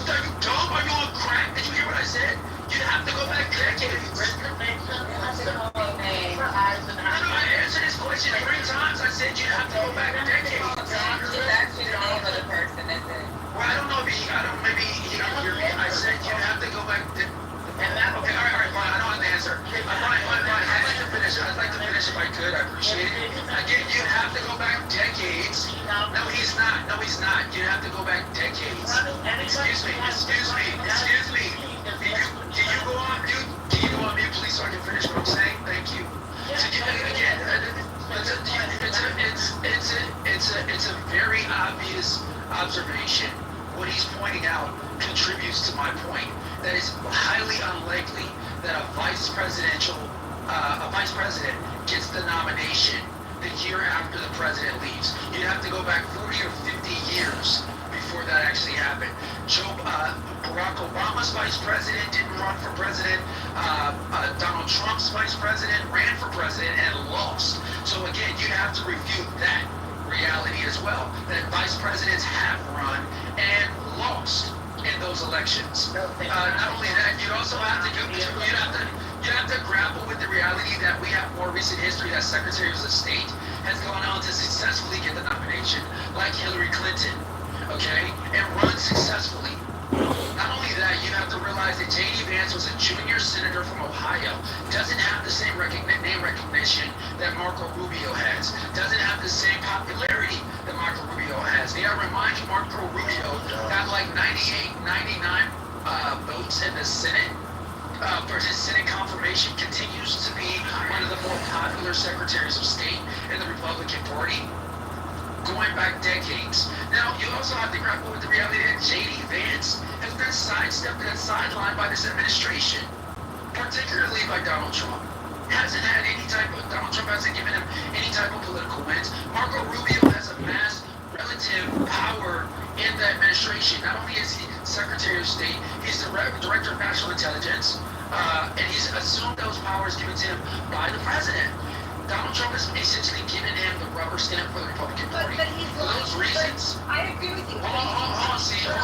Are you dumb? Are you on crack? Did you hear what I said? You have to go back decades. I answered this question 3 times. I said you have to go back decades. Well, I don't know if maybe he don't hear me. I said you have to go back. Okay, all right, fine. I don't have the answer. Fine. I'd like to finish. If I could. I appreciate it. Again, you have to go back decades. No, he's not. You have to go back decades. Excuse me. Can you go on mute? Please, so I can finish what I'm saying? Thank you. So again, it's a very obvious observation. What he's pointing out contributes to my point that it's highly unlikely that a vice president gets the nomination the year after the president leaves. You'd have to go back 40 or 50 years before that actually happened. Barack Obama's vice president didn't run for president. Donald Trump's vice president ran for president and lost. So again, you have to review that reality as well, that vice presidents have run and lost in those elections. Not only that, you also have to grapple with the reality that we have more recent history that secretaries of state has gone on to successfully get the nomination, like Hillary Clinton, okay, and run successfully. Not only that, you have to realize that J.D. Vance was a junior senator from Ohio, doesn't have the same name recognition that Marco Rubio has, doesn't have the same popularity that Marco Rubio has. May I remind you, Marco Rubio got like 98, 99 votes in the Senate. For his Senate confirmation, continues to be one of the more popular secretaries of state in the Republican Party, going back decades. Now, you also have to grapple with the reality that J.D. Vance has been sidestepped and sidelined by this administration, particularly by Donald Trump. Donald Trump hasn't given him any type of political wins. Marco Rubio has amassed relative power in the administration. Not only is he Secretary of State, he's the Director of National Intelligence, and he's assumed those powers given to him by the president. Donald Trump has essentially given him the rubber stamp for the Republican Party. For those reasons. I agree with you. Hold on, see. You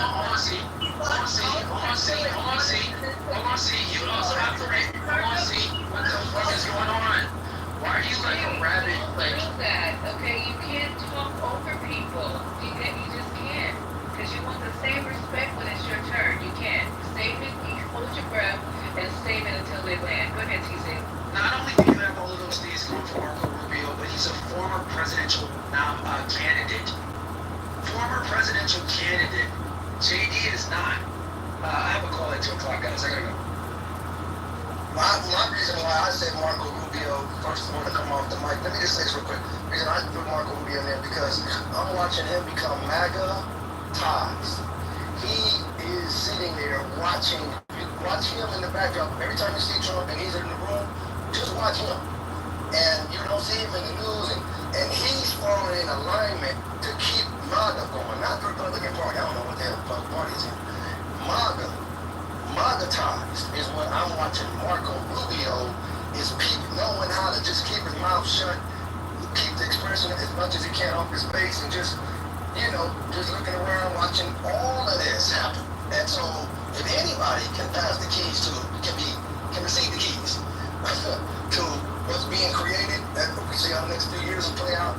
also have to see what the fuck is going on. Why are you like a rabbit? Like that, okay? You can't talk over people. You just can't. Because you want the same respect when it's your turn. You can't. Save it, you hold your breath, and save it until they land. Go ahead, TC. Not only do you have all of those things going for Marco Rubio, but he's a former presidential candidate. Former presidential candidate. JD is not. I have a call at 2 o'clock, guys. I gotta go. My reason why I said Marco Rubio first one to come off the mic, let me just say this real quick. The reason I put Marco Rubio in there because I'm watching him become MAGA ties. He is sitting there watching him in the backdrop. Every time you see Trump and he's in the room, just watch him. And you don't see him in the news, and he's falling in alignment to keep MAGA going, not the Republican Party. I don't know what the hell the party is in. MAGA ties is what I'm watching. Marco Rubio is knowing how to just keep his mouth shut, keep the expression as much as he can off his face, and just looking around, watching all of this happen. And so, if anybody can pass the keys can receive the keys to what's being created, that we see how the next few years will play out,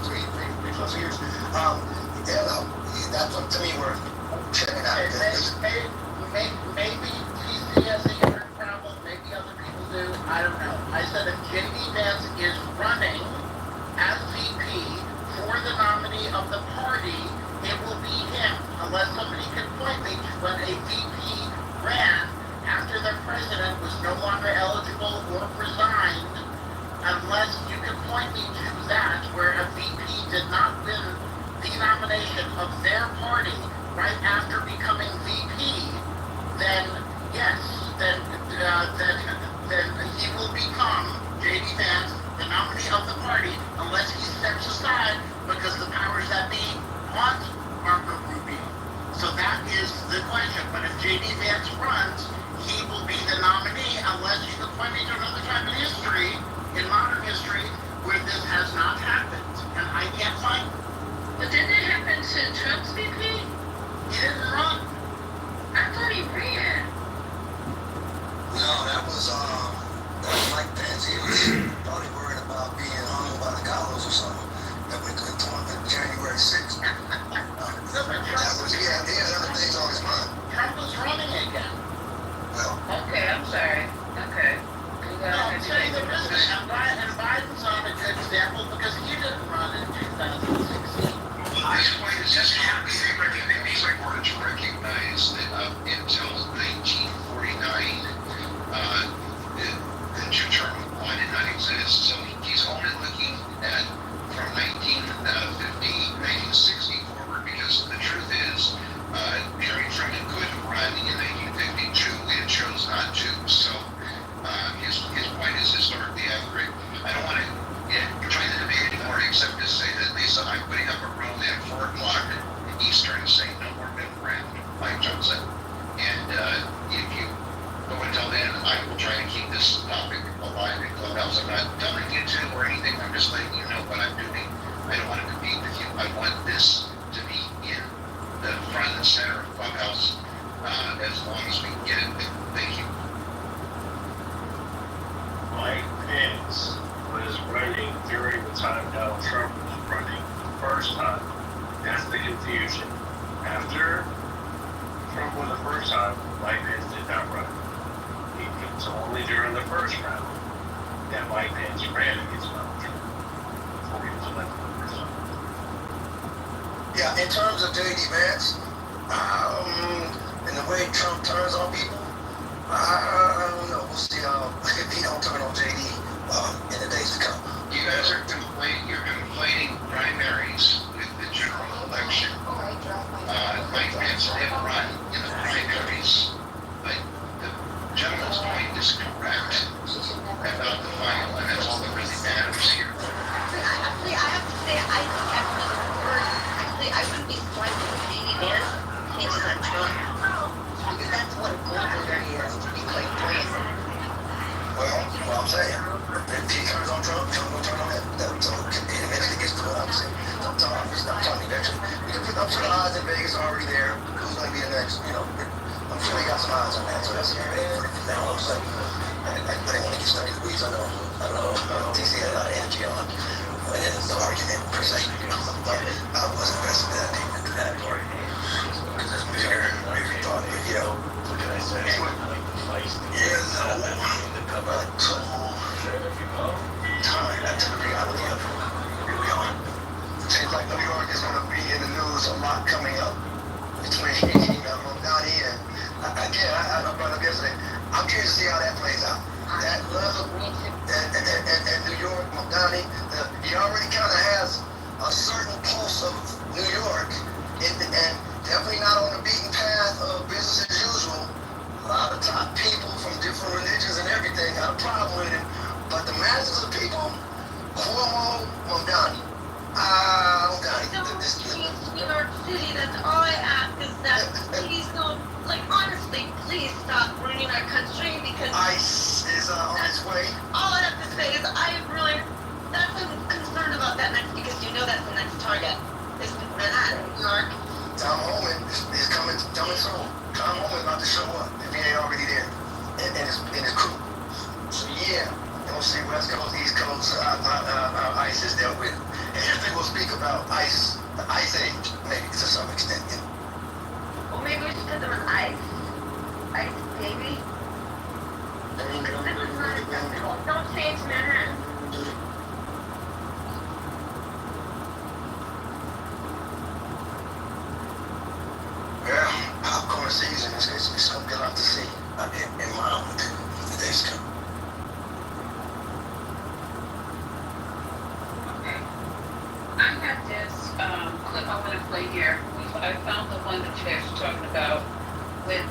3+ years, that's what, to me, we're checking out. Maybe TC has a different problem, maybe other people do, I don't know. I said if J.D. Vance is running as VP for the nominee of the party, it will be him, unless somebody can point me to when a VP ran after the president was no longer eligible or resigned, unless you can point me to that where a VP did not win the nomination of their party right after becoming VP, then yes, then he will become J.D. Vance, the nominee of the party, unless he steps aside because the powers that be want Marco Rubio. So that is the question. But if J.D. Vance runs, he will be the nominee unless you can point me to another time in history, in modern history, where this has not happened. And I can't find it. But didn't it happen to Trump's VP? He didn't run. the center of Clubhouse as long as we can get it. Thank you. Mike Pence was running during the time Donald Trump was running the first time. That's the confusion. After Trump won the first time, Mike Pence did not run. It was only during the first round that Mike Pence ran against Donald Trump before he was elected the first time. Yeah, in terms of J.D. Vance, and the way Trump turns on people, I don't know. We'll see how if he don't turn on J.D. In the days to come. You guys are conflating primaries with the general election. Mike Pence did run in the primaries, but the gentleman's point is correct about the final, and that's all that really matters here. Actually, I have to say, I wouldn't be surprised if J.D. Vance changes on Trump. Because that's what a gold digger is, to be quite frank. Well, I'm saying, if he turns on Trump, Trump will turn on him. So it eventually gets to what I'm saying. I'm telling you, eventually. I'm sure the odds in Vegas are already there. Who's going to be the next, I'm sure they got some odds on that. So that's now I'm saying. I didn't want to get stuck in the weeds. I know DC had a lot of energy on. And then there's no argument per se. But I wasn't invested in that deep into that part. Because it's bigger thought, What can I say? Time, that's the reality of where we are. Seems like New York is going to be in the news a lot coming up between Donnie and again, I brought up yesterday. I'm curious to see how that plays out. That love and New York, Donnie, he already kind of has a certain pulse of New York, and definitely not on the beaten path of business as usual. A lot of top people from different religions and everything got a problem with it, but the masses of people, Cuomo, Donnie. Donnie. Don't change New York City, that's all I ask is that please don't, honestly, please stop ruining our country because ICE is on its way. all I have to say is that's I'm concerned about that next because that's the next target. Is Manhattan, New York. Tom Homan is coming soon. Tom Homan about to show up if he ain't already there, and his crew. So yeah, we'll see West Coast, East Coast, ICE is dealt with. And usually we'll speak about ICE, the ICE age, maybe to some extent. Well, maybe we should put them on ice. Ice, baby. Don't change Manhattan. Yeah, popcorn season it's going to be a lot to see in my own the days to come. I have this clip I want to play here. I found the one that you guys were talking about with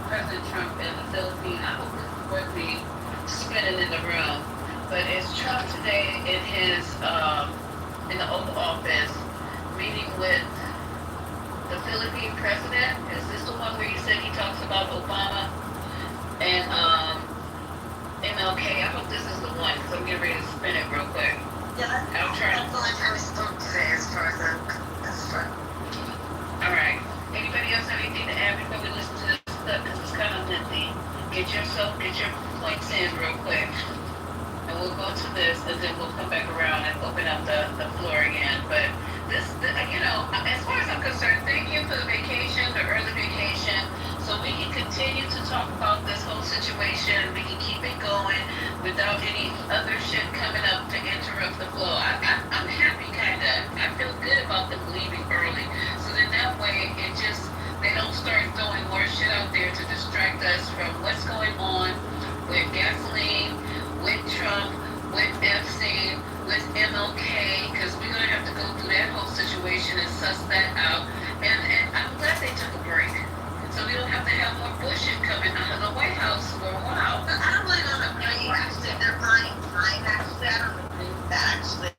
President Trump in the Philippines. I hope this is worth me spinning in the room. But it's Trump today in his in the Oval Office meeting with the Philippine president. Is this the one where you said he talks about Obama and MLK? I hope this is the one because I'm getting ready to spin it real quick. Yeah, I'll try. that's the only time we spoke today as far as I'm concerned. All right. Anybody else have anything to add before we listen to this stuff? Because it's kind of lengthy. Get your points in real quick. And we'll go to this, and then we'll come back around and open up the floor again. But this, as far as I'm concerned, thank you for the vacation, the early vacation, so we can continue to talk about this whole situation. We can keep it going without any other shit coming up to interrupt the flow. I'm happy, kinda. I feel good about them leaving early, so then that way they don't start throwing more shit out there to distract us from what's going on with gasoline, with Trump, with Epstein, with MLK, because we're gonna have to go through that whole situation and suss that out. And I'm glad they took a break, so we don't have to have more bullshit coming out of the White House for a while. I don't really know if they're buying time, actually. I don't think that actually.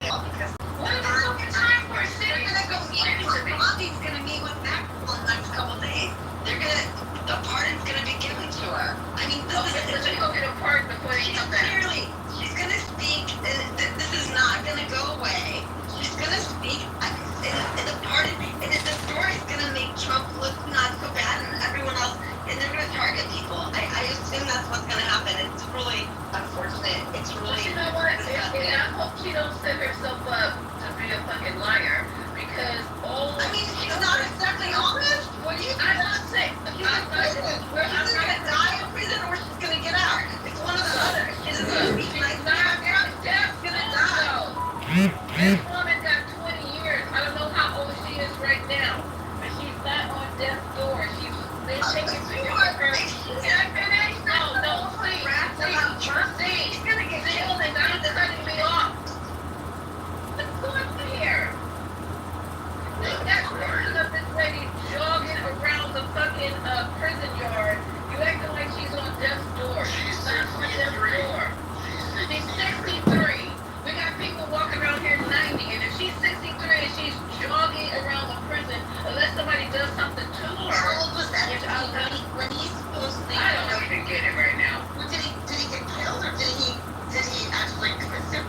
death's door. They're taking pictures of her. No, please. She's gonna get killed and I'm cutting me off. What's going on here? They got pictures of this lady jogging around the fucking prison yard. You acting like she's on death's door. She's not on death's 63. door. She's 63. We got people walking around here 90, and if she's 63 and she's jogging around the prison, unless somebody does something to her, How old was that which I don't, when he supposedly I don't even get it right now. Did he get killed or did he actually commit suicide?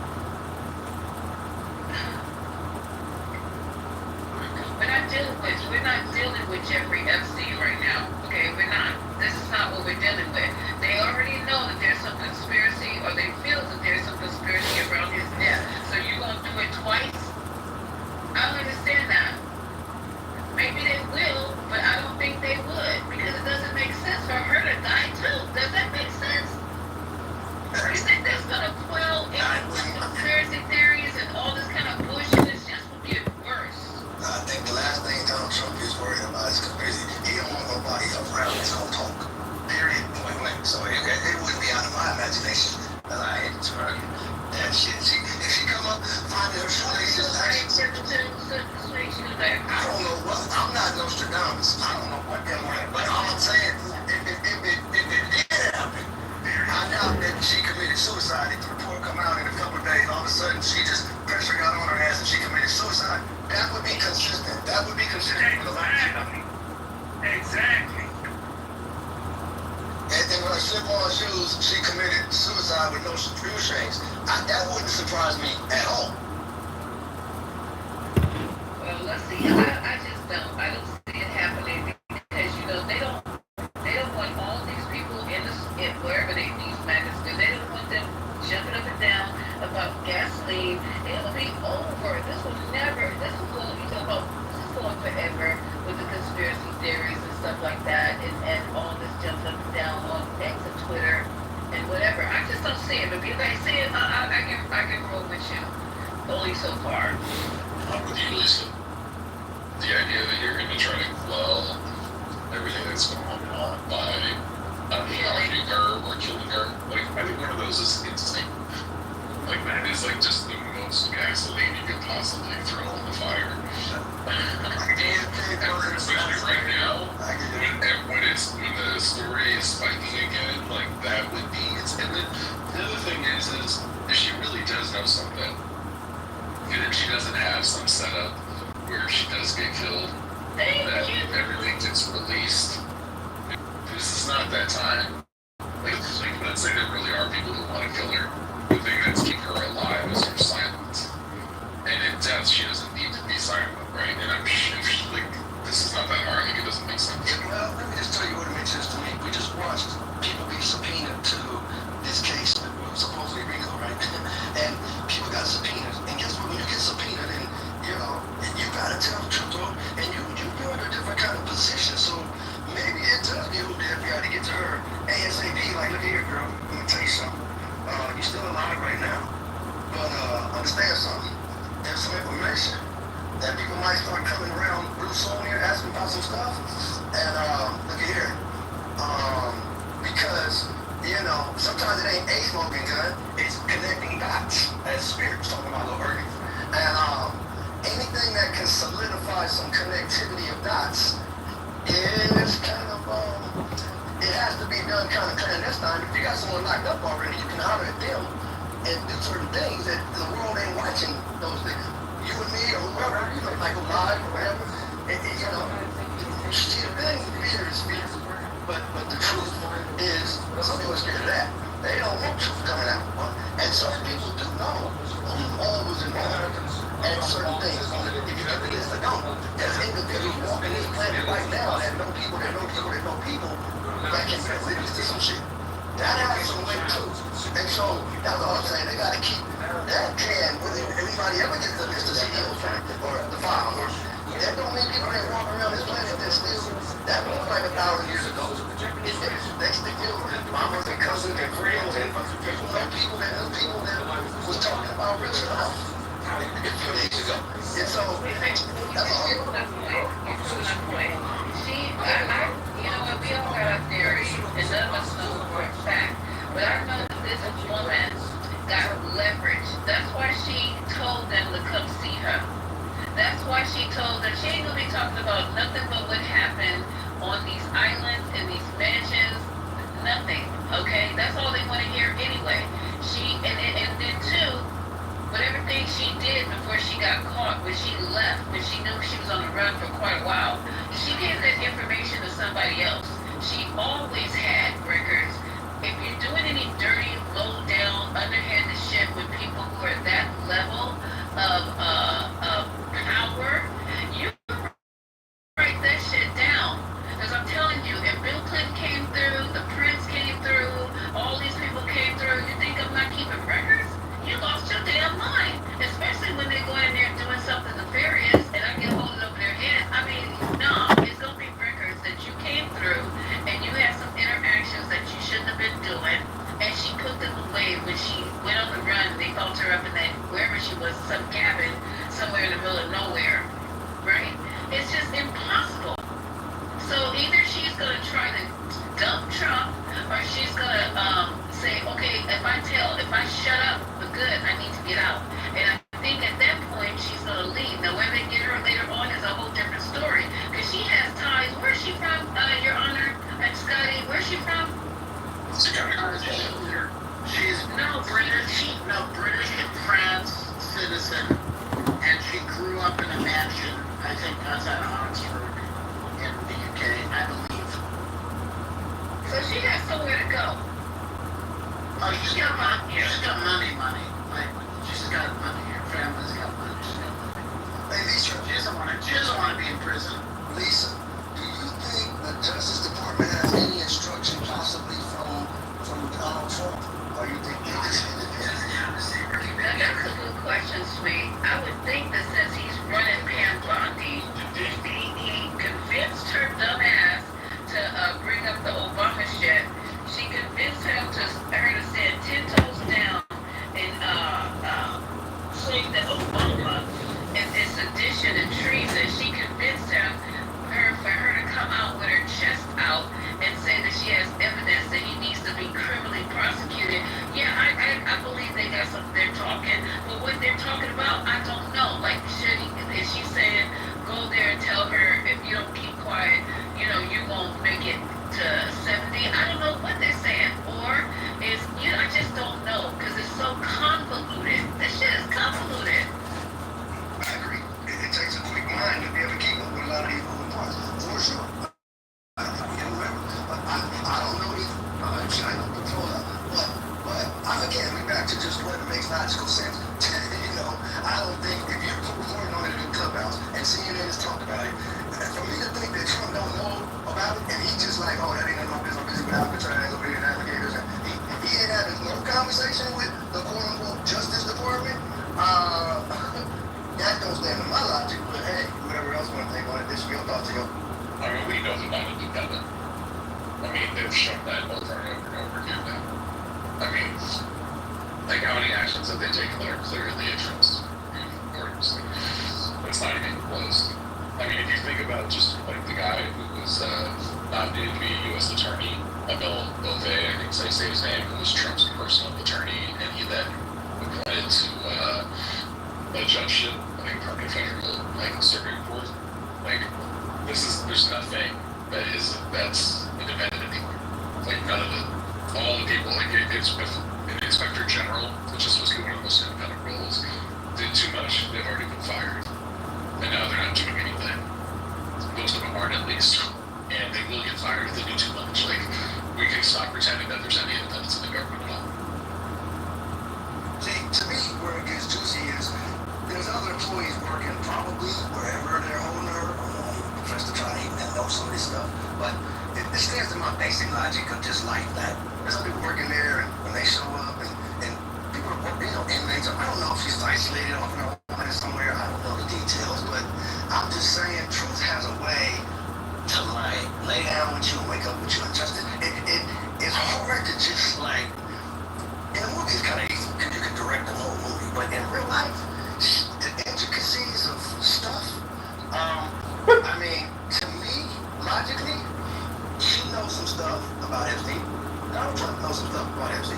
We're not dealing with Jeffrey Epstein right now. Okay, we're not. This is not what we're dealing with. They already know that there's some conspiracy, or they feel that there's some conspiracy around his death. So you're gonna do it twice? I don't understand that. Maybe they will, but I don't think they would, because it doesn't make sense for her to die too. Does that make sense? You think that's gonna quell any conspiracy theories and all this kind of bullshit? It's just gonna get worse. I think the last thing Donald Trump is worried about is conspiracy. He don't want nobody around that's gonna talk. Period. Point blank. So it wouldn't be out of my imagination that I hate to her. And if she come up, find her shoelaces, I don't know what. I'm not Nostradamus. I don't know what they're wearing. But all I'm saying, if it did happen, I doubt that she committed suicide. If the report come out in a couple of days, all of a sudden she just pressure got on her ass and she committed suicide. That would be consistent. That would be consistent with a lot of people. Exactly. And then when I slip on shoes, she committed suicide with no shoestrings. That wouldn't surprise me at all. Well, let's see. I just don't. I don't see it happening because they don't want all these people in wherever these maggots do. They don't want them jumping up and down about gasoline. It'll be over. This will never. This is going. You talk about this is going forever with the conspiracy theories and stuff like that, and all this jumping up and down on X and Twitter and whatever. I just don't see it. But if you guys see it, I can roll with you. Only so far. I'm with you, Lisa. The idea that you're going to try to quell everything that's going on by shocking her or killing her, like, I think one of those is insane. Like, that is, like, just the most gasoline you could possibly throw on the fire. Especially right now, when the story is spiking again, like, that would be, and then the other thing is if she really does know something, and if she doesn't have some setup where she does get killed, that everything gets released. This is not that time. Like, let's say there really are people who want to kill her. The thing that's keeping her alive is her silence. And in death, she doesn't need to be silent, right? And I'm sure, like, this is not that hard. Like, it doesn't make sense. Well, let me just tell you what it makes sense to me. We just watched people be subpoenaed to this case that was supposedly legal, right? And people got subpoenaed. And guess what? When you get subpoenaed, and you gotta tell the truth, bro. And you're in a different kind of position. So maybe it does behoove the FBI to get to her ASAP. Like, look here, girl. Let me tell you something. You're still alive right now, but understand something. There's some information that people might start coming around real soon here asking about some stuff. And look here, because sometimes it ain't a smoking gun, it's connecting dots, as Spirit was talking about a little earlier. And anything that can solidify some connectivity of dots is kind of it has to be done kind of clandestine. If you got someone locked up already, you can holler at them and do certain things that the world ain't watching those things. You and me or whoever, like a live or whatever. See the thing, fear is fear. But the truth is, some people are scared of that. They don't want truth coming out. And certain people do know who all was involved and certain things. If you look at this, they don't. There's individuals walking this planet right now that know people, that know people, that know people that can bear witness to some shit. That has some weight too. And so, that's all I'm saying. They gotta keep that can, whether anybody ever gets the list of CEOs, right? Or the file, or that don't mean people ain't walking around this planet that still, that was like 1,000 years ago. They still, mamas and cousins and friends and people that was talking about real stuff. a few days ago. And so, that's all. You're proving a point. You know what, we all got our theories, and none of us know for a fact. But I know that this woman got leverage. That's why she told them to come see her. That's why she told them she ain't gonna be talking about nothing but what happened on these islands and these mansions. Nothing. Okay? That's all they want to hear anyway. And then too, but everything she did before she got caught, when she left, when she knew she was on the run for quite a while, she gave that information to somebody else. She always had records. If you're doing any dirty, low down, underhanded shit with people who are that level of power, you write that shit down. Because I'm telling you, if Bill Clinton came through, the Prince came through, all these people came through, you think I'm not keeping records? You lost your damn mind. Especially when they go in there doing something nefarious and I get hold over their head. I mean, no, it's going to be records that you came through and you had some interactions that you shouldn't have been doing. And she put them away when she went on the run. They found her up in that, wherever she was, some cabin somewhere in the middle of nowhere. Right? It's just impossible. So either she's going to try to dump Trump or she's going to say, okay, if I shut up for good, I need to get out. And I think at that point she's going to leave. Now, where they get her later on is a whole different story. Because she has ties. Where's she from, Your Honor? And Scotty, where's she from? She's British and France citizen, and she grew up in a mansion. I think that's at Oxford in the UK, I believe. So she has somewhere to go. Oh, she's got money. Money. Like, she's got money. Her family's got money. She's got money. Hey, Lisa, She doesn't want to be in prison. Lisa, do you think the Justice Department has any instruction possibly from Donald Trump? Or you think they just That's a good question, Sweet. I would think that since he's running Pam Bondi, he convinced her dumb ass to bring up the Obama shit. She convinced her to stand 10 toes down and say that Obama is sedition and treason. She convinced for her to come out with her chest out and say that she has evidence that he needs to be criminally prosecuted. Yeah, I believe they got something they're talking, but what they're talking about, I don't know. Like, is she saying, go there and tell her if you don't keep quiet, you won't make it to 70? I don't know what they're saying. Or I just don't know, because it's so convoluted. This shit is convoluted. I agree. It takes a quick mind to be able to keep up with a lot of these moving parts. For sure. I don't know either. China control that. But again, we back to just what makes logical sense. I don't think if you're reporting on it in Clubhouse and CNN is talking about it, for me to think that Trump don't know about it and he just like, oh, that ain't no business, I'm busy with Alcatraz over here and alligators, and he ain't having no conversation with the quote-unquote Justice Department, that don't stand in my logic, but hey, whatever else you want to think on it, this is your thoughts, yo. I mean, we know they're not independent. I mean, they've shown that over and over and over again now. I mean, like, how many actions have they taken that are clearly against importance? It's not even close. I mean, if you think about just, like, the guy who was nominated to be a U.S. attorney, Emil Bove, I think I say his name, who was Trump's personal attorney, and he then appointed to a judgeship, I think, permanent federal, like, circuit court. Like, there's nothing that's independent anymore. Like, none of all the people, like, it's with an inspector general, which is supposed to be one of the most independent roles, did too much. They've already been fired. And now they're not doing anything. Most of them aren't, at least. And they will get fired if they do too much. Like, we can stop pretending that there's any independence in the government at all. See, to me, where it gets juicy is there's other employees working probably wherever their owner tries to try to even know some of this stuff. But it stands to my basic logic of just life that there's some people working there, and when they show up, and people are working, inmates. I don't know if she's isolated off in a planet somewhere. I don't know the details, but I'm just saying, truth has a way to like lay down with you and wake up with you. And just it's hard to just like in a movie. It's kind of easy because you can direct the whole movie, but in real life, stuff about Epstein. Donald Trump knows some stuff about Epstein.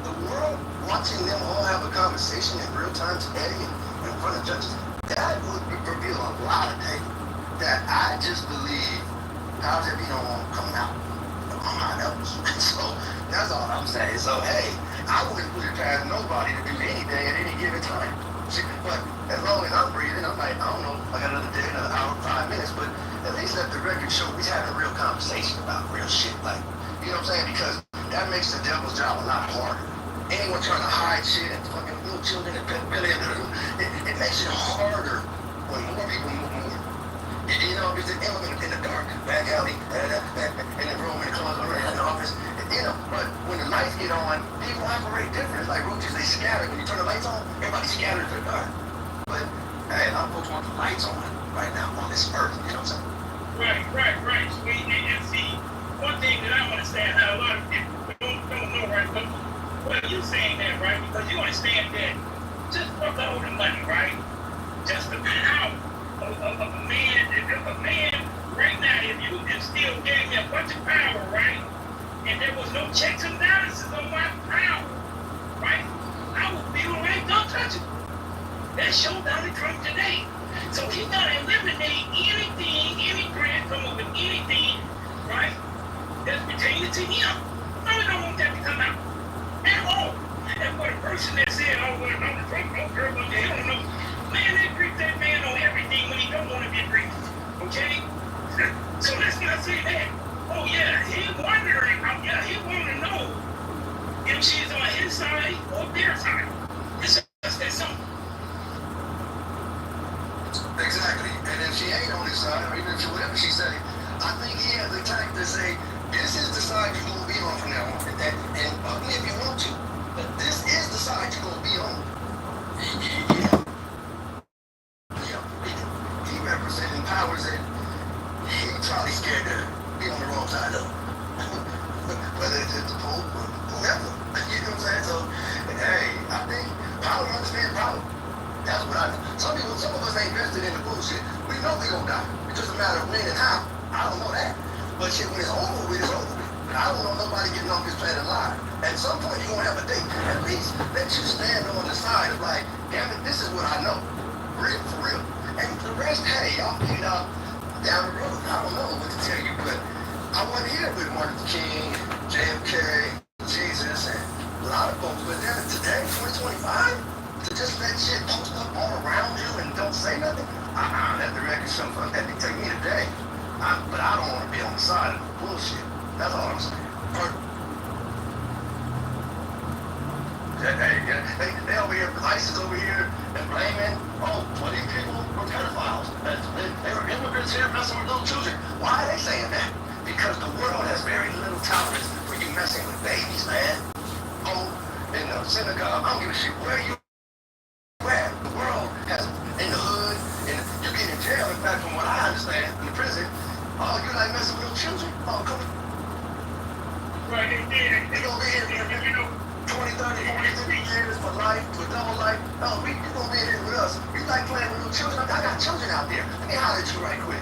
The world watching them all have a conversation in real time today in front of judges, that would reveal a lot of data that I just believe how's it don't come out on my nose. So that's all I'm saying. So hey, I wouldn't put it past nobody to do anything at any given time. But as long as I'm breathing, I'm like, I don't know, I got another day, another hour, 5 minutes, but at least let the record show we're having a real conversation about real shit. Like, you know what I'm saying? Because that makes the devil's job a lot harder. Anyone trying to hide shit and fucking little children and really, it makes it harder when more people move more. You know, because in the dark, back alley, in the room, in the closet, in the office, you know, but when the lights get on, people operate different. It's like roaches, they scatter. When you turn the lights on, everybody scatters to the dark. But, hey, a lot of folks want the lights on right now on this earth, you know what I'm saying? Right. Sweet. And see, one thing that I understand how a lot of people don't know, right? But well, you saying that, right? Because you understand that just for the holding money, right? Just the power of a man right now, if you still gave me a bunch of power, right? And there was no checks and balances on my power, right? I would feel like untouchable. That show Donald Trump today. So he's gonna eliminate anything, any grant, come up with anything, right? That's pertaining to him. I don't want that to come out at all. And for the person that said, oh, well, Donald Trump don't care what the hell, no. Man, they brief that man on everything when he don't want to be briefed. Okay? So let's not say that. Oh yeah, he wondering, he want to know if she's on his side or their side. It's just that simple. Exactly. And if she ain't on his side, or even if whatever she say, I think he has the tact to say, this is the side you're going to be on from now on. And ugly if you want to, but this is the side you're going to be on. He representing powers that he probably scared to be on the wrong side of. Whether it's the Pope or whoever. You know what I'm saying? So, hey, I think power understands power. That's what I know. Some of us ain't vested in the bullshit. We know we gonna die. It's just a matter of when and how. I don't know that. But shit, when it's over with, it's over with. And I don't know nobody getting off this planet alive. At some point, you're gonna have a date. At least let you stand on the side of like, damn it, this is what I know. Real, for real. And the rest, hey, y'all figure it out down the road. I don't know what to tell you, but I wasn't here with Martin Luther King, JFK, Jesus, and a lot of folks. But then today, 2025, to just let shit post up all around you and don't say nothing, let the record show for that. They take me today. But I don't want to be on the side of the bullshit. That's all I'm saying. They over here, ISIS over here, and blaming, oh, well, these people were pedophiles. They were immigrants here messing with little children. Why are they saying that? Because the world has very little tolerance for you messing with babies, man. Oh, in the synagogue, I don't give a shit where you at. The world has, in the hood, and you get in jail. In fact, from what I understand, in the prison, oh, you like messing with little children? Oh, come on. Right, They gonna be here, you know, 20, 30, 40, 50 years for life, for double life. No, you gonna be in here with us. You like playing with little children? I got children out there. Let me holler at you right quick.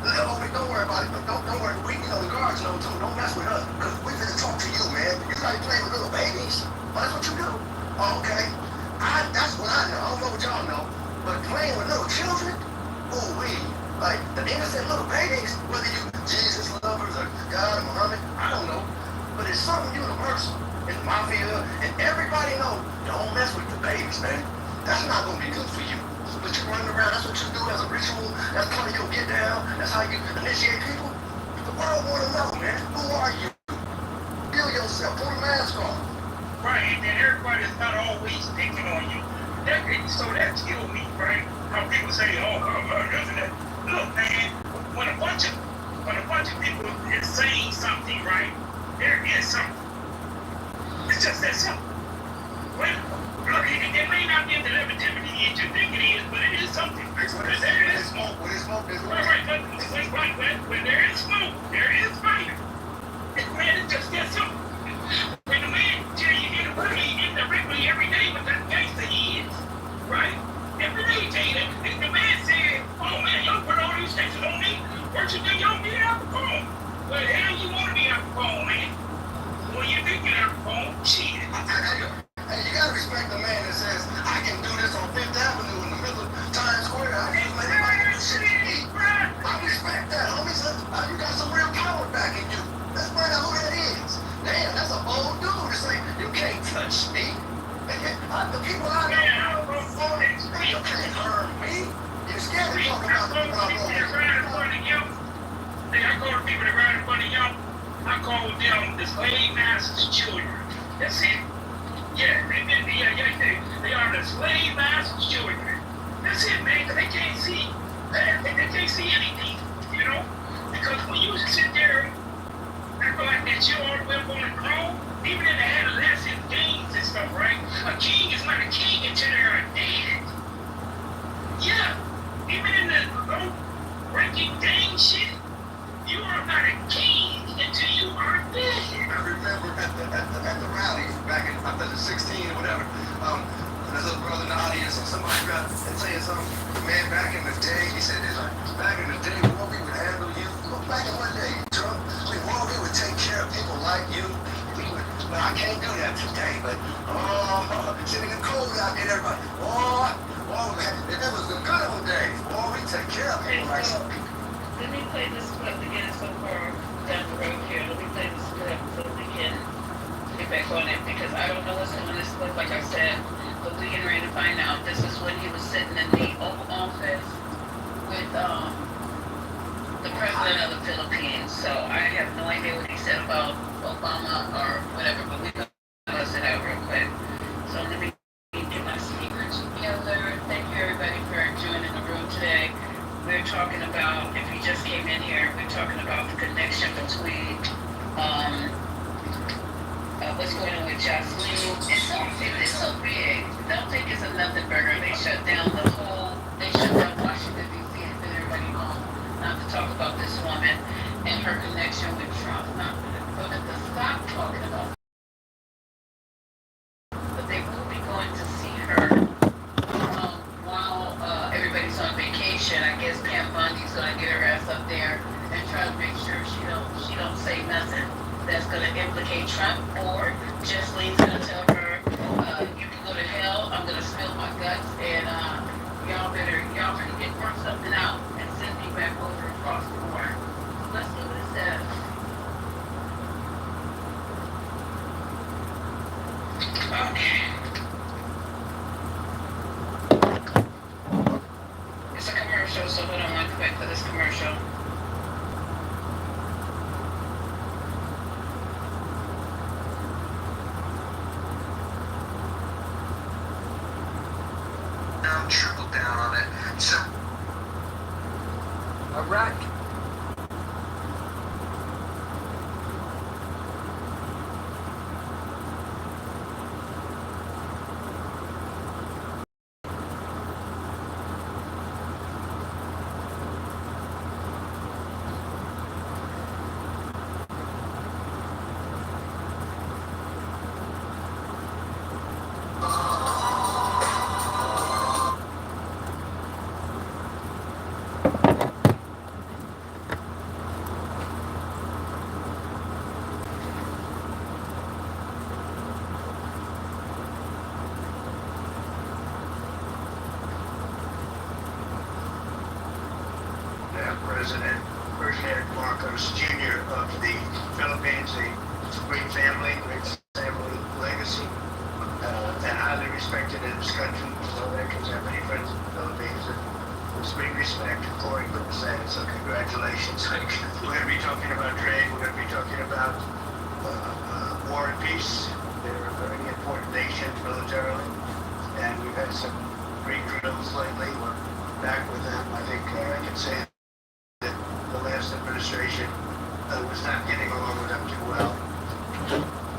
Don't worry about it. Don't worry. The guards know too. Don't mess with us. Because we're gonna talk to you, man. You like playing with little babies? Oh, that's what you do? Oh, okay. That's what I know. I don't know what y'all know. But playing with little children? Ooh, like the innocent little babies, whether you Jesus lovers or God or Muhammad, I don't know. But it's something universal. And mafia, and everybody knows, don't mess with the babies, man. That's not gonna be good for you. But you running around, that's what you do as a ritual, that's part of your get down, that's how you initiate people. The world wanna know, man. Who are you? Feel yourself, put a mask on. Right, and everybody's not always picking on you. So that killed me, right? How people say, oh, doesn't that? Look, man, when a bunch of people is saying something, right? There is something. It's just that simple. Well, look, it may not be the levitativity that you think it is, but it is something. When there's smoke, there's right. When there is smoke, there is fire. Man, it's just that simple. When the man tell you indirectly every day what that gangster he is, right? Every day tell you that. And the man said, oh man, y'all put all these things on me. What you think y'all get out? Come on. Well, hell, you want to Shit. Hey, you gotta respect the man that says, I can do this on Fifth Avenue in the middle of Times Square. I can't let anybody do shit to me. I respect that, homie. So, you got some real power back in you. Let's find out who that is. Damn, that's a bold dude to say, you can't touch me. The people I know, you can't harm me. You're scared to talk about the people I know. I call the people that ride in front of y'all, I call them the slave master's children. That's it. Yeah, they are the slave master's children. That's it, man, 'cause they can't see. They can't see anything, you know? Because when you sit there and feel like that you're all the way up on the throne, even in the adolescent games and stuff, right? A king is not a king until they're dead. Yeah, even in the low-ranking gang shit, you are not a king until you are dead. I remember at the rally back in, I was 16 or whatever, there's a brother in the audience and somebody got and saying something, man, back in the day, he said this, like, back in the day, boy, we would handle you, back in one day, Trump, we would take care of people like you. Well, I can't do that today, but, sitting in the cold out there, everybody, if it was the good old days, we take care of people like you. Let me play this clip to get it so far down the road here. Let me play this clip so we can get back on it because I don't know what's on this clip, like I said, but we getting ready to find out. This is when he was sitting in the Oval Office with the president of the Philippines. So I have no idea what he said about Obama or whatever, but we're going to bust it out real quick. So let me get my speakers together. Thank you everybody for joining the room today. We're talking about, if you just came in here, we're talking about the connection between what's going on with Jocelyn. It's so big. Don't think it's a nothing burger. They shut down Washington, D.C. and sent everybody home not to talk about this woman and her connection with Trump. Not for them to stop talking about it. But they will be going to see her while everybody's on vacation. I guess Pam Bundy's gonna get her ass up there and try to make sure she don't say nothing that's gonna implicate Trump, or Jesslyn's gonna tell her, you can go to hell, I'm gonna spill my guts, and y'all better work something out and send me back over across the board. Let's see what it says. Okay. It's a commercial, so hold on one quick for this commercial. Triple down on it. So, Iraq. President Ferdinand Marcos Jr. of the Philippines, a great family legacy, and highly respected in this country. So Americans have many friends in the Philippines, and there's great respect for him. So congratulations. We're going to be talking about trade. We're going to be talking about war and peace. They're a very important nation militarily, and we've had some great drills lately. We're back with them. I think I can say that the last administration was not getting along with them too well.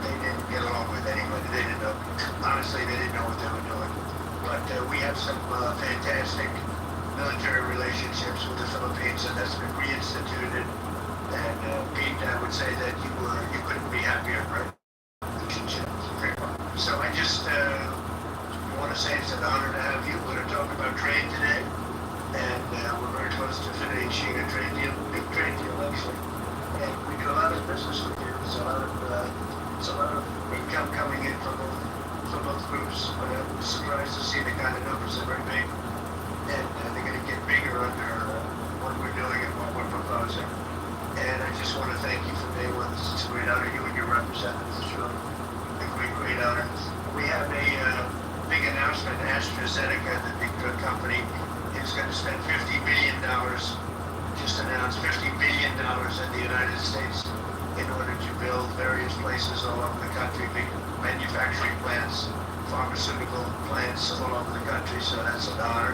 They didn't get along with anybody. They didn't know. Honestly, they didn't know what they were doing. But we have some fantastic military relationships with the Philippines, and that's been reinstituted. And Pete, I would say that you couldn't be happier, right? So I just want to say it's an honor to have you. We're going to talk about trade today. And we're very close to finishing a trade deal, big trade deal actually. And we do a lot of business with you. There's a lot of income coming just want to thank you for being with us. It's a great honor. You and your representatives. It's really a great honor. We have a big announcement. AstraZeneca, the big drug company, is going to spend $50 billion, just announced $50 billion in the United States in order to build various places all over the country, big manufacturing plants, pharmaceutical plants all over the country. So that's an honor.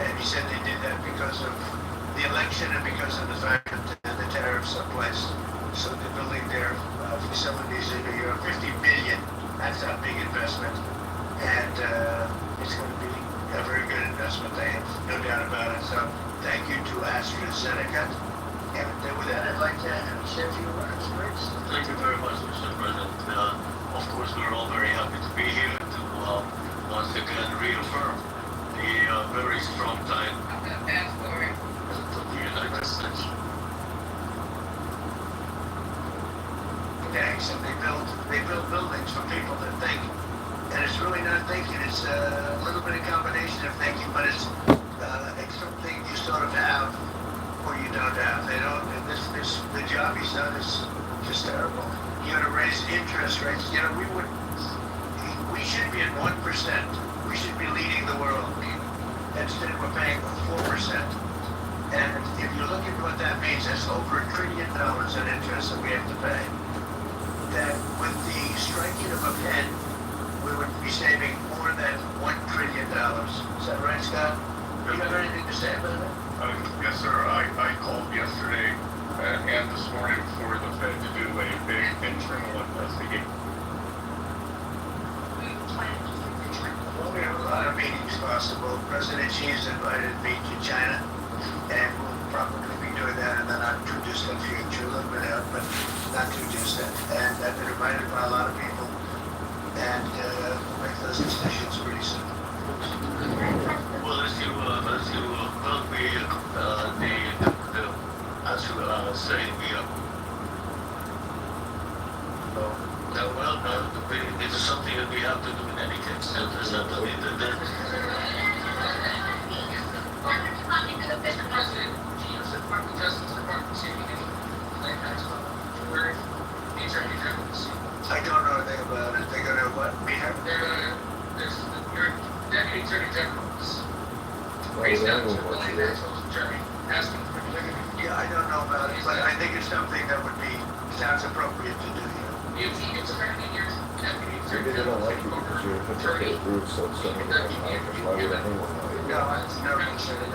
And he said they did that because of the election and because of the fact that the tariffs are placed. So they're building their facilities in New York. $50 billion. That's a big investment. And it's going to be a very good investment. I have no doubt about it. So thank you to AstraZeneca. And with that, I'd like to share a few words. Thank you very much, Mr. President. Of course, we're all very happy to be here to once again reaffirm the very strong tie I'm gonna fast forward. to the United States. Thanks, and they build buildings for people that think, and it's really not thinking. It's a little bit of combination of thinking, but it's something you sort of have or you don't have. They don't. The job he's done is just terrible. You got to raise interest rates. You know, we should be at 1%. We should be leading the world. Instead, we're paying 4%. And if you look at what that means, that's over $1 trillion in interest that we have to pay. That with the striking of a pen, we would be saving more than $1 trillion. Is that right, Scott? Do you have anything to say about that? Yes, sir. I called yesterday and this morning for the Fed to do a big internal investigation. Well, we have a lot of meetings possible. President Xi has invited me to China, and we'll probably be doing that in the not too distant future, a little bit out, but not too distant. And I've been invited by a lot of people, and we'll make those decisions pretty soon. Well, as you will be, as you say, it is something that we have to do in any case. There's not the Mr. President, the Department of Justice Department taking any plans where the Attorney General is. I don't know anything about it. They're going to what? There's your Deputy Attorney General is raised out to Willie Maxwell's attorney asking for polygamy. Yeah, I don't know about it, but I think it's something that sounds appropriate to do. If he gets apparently your Deputy Attorney Maybe they don't General like you because you're a hypocrite group, so it's something they don't like. Why would anyone like you? No, it's never considered.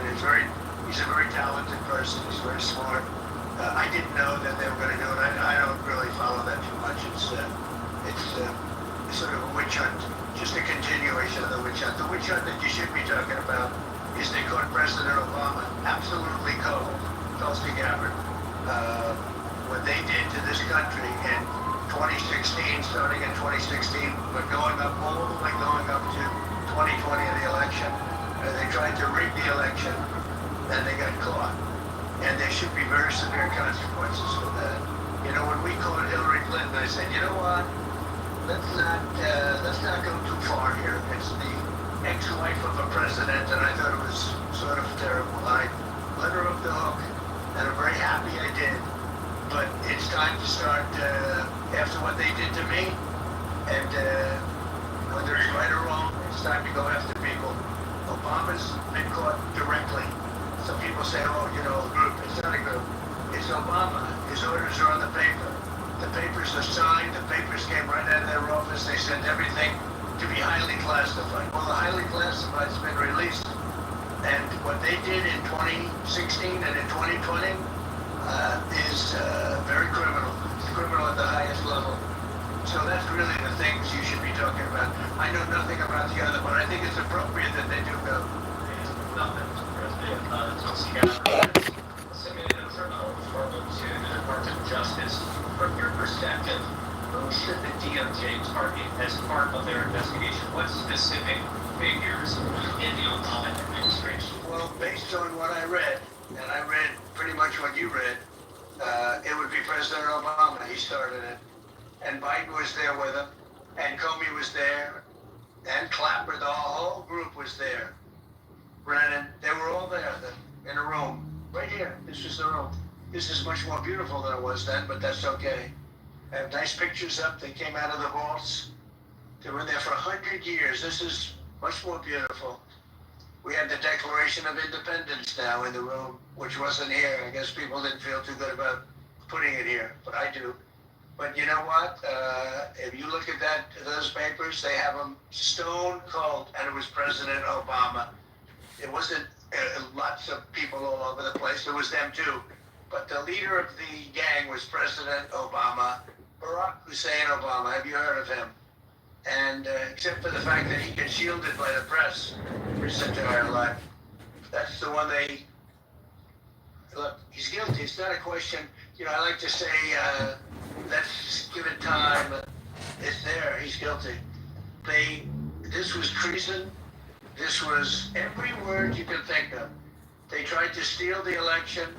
He's a very talented person. He's very smart. I didn't know that they were going to do it. I don't really follow that too much. It's sort of a witch hunt, just a continuation of the witch hunt. The witch hunt that you should be talking about is they caught President Obama absolutely cold, toasting Gabbard. What they did to this country in 2016, starting in 2016, but going up all the way going up to 2020 in the election. They tried to rig the election, and they got caught. And there should be very severe consequences for that. You know, when we caught Hillary Clinton, I said, you know what? Let's not go too far here. It's the ex-wife of a president, and I thought it was sort of terrible. I let her off the hook, and I'm very happy I did. But it's time to start after what they did to me, and whether it's right or wrong, it's time to go after people. Obama's been caught directly. Some people say, oh, you know, a group. It's not a group. It's Obama. His orders are on the paper. The papers are signed. The papers came right out of their office. They sent everything to be highly classified. Well, the highly classified's been released. And what they did in 2016 and in 2020 is very criminal. It's criminal at the highest level. So that's really the things you should be talking about. I know nothing about the other, but I think it's appropriate that they do go. Nothing, President. Tulsi Gabbard submitted a criminal referral to the Department of Justice. From your perspective, who should the DOJ target as part of their investigation? What specific figures in the Obama administration? Well, based on what I read, and I read pretty much what you read, it would be President Obama. He started it. And Biden was there with him, and Comey was there, and Clapper, the whole group was there. Brennan, they were all there in a room, right here. This is the room. This is much more beautiful than it was then, but that's okay. I have nice pictures up. They came out of the vaults. They were in there for 100 years. This is much more beautiful. We have the Declaration of Independence now in the room, which wasn't here. I guess people didn't feel too good about putting it here, but I do. But you know what? If you look at those papers, they have them stone cold, and it was President Obama. It wasn't lots of people all over the place. It was them too. But the leader of the gang was President Obama, Barack Hussein Obama. Have you heard of him? And except for the fact that he gets shielded by the press for his entire life, that's the one they look. He's guilty. It's not a question. You know, I like to say, let's give it time. It's there. He's guilty. This was treason. This was every word you can think of. They tried to steal the election.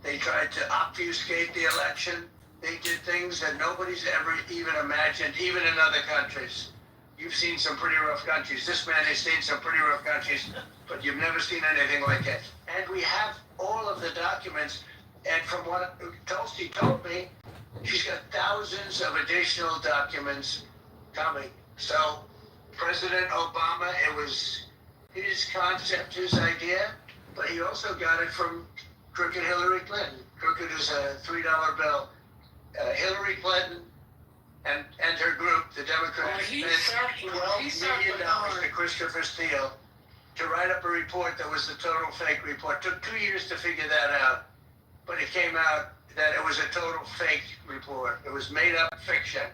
They tried to obfuscate the election. They did things that nobody's ever even imagined, even in other countries. You've seen some pretty rough countries. This man has seen some pretty rough countries, but you've never seen anything like it. And we have all of the documents. And from what Tulsi told me, she's got thousands of additional documents coming. So President Obama, it was his concept, his idea, but he also got it from crooked Hillary Clinton. Crooked is a $3 bill. Hillary Clinton and her group, the Democrats, spent $12 million to Christopher Steele to write up a report that was the total fake report. Took 2 years to figure that out, but it came out that it was a total fake report. It was made up fiction.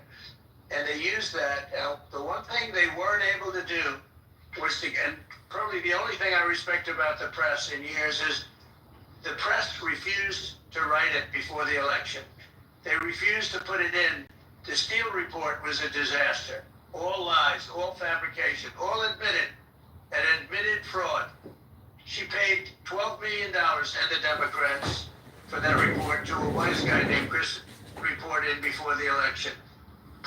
And they used that. Now, the one thing they weren't able to do was and probably the only thing I respect about the press in years is the press refused to write it before the election. They refused to put it in. The Steele report was a disaster. All lies, all fabrication, all admitted, an admitted fraud. She paid $12 million and the Democrats for that report to a wise guy named Chris report in before the election.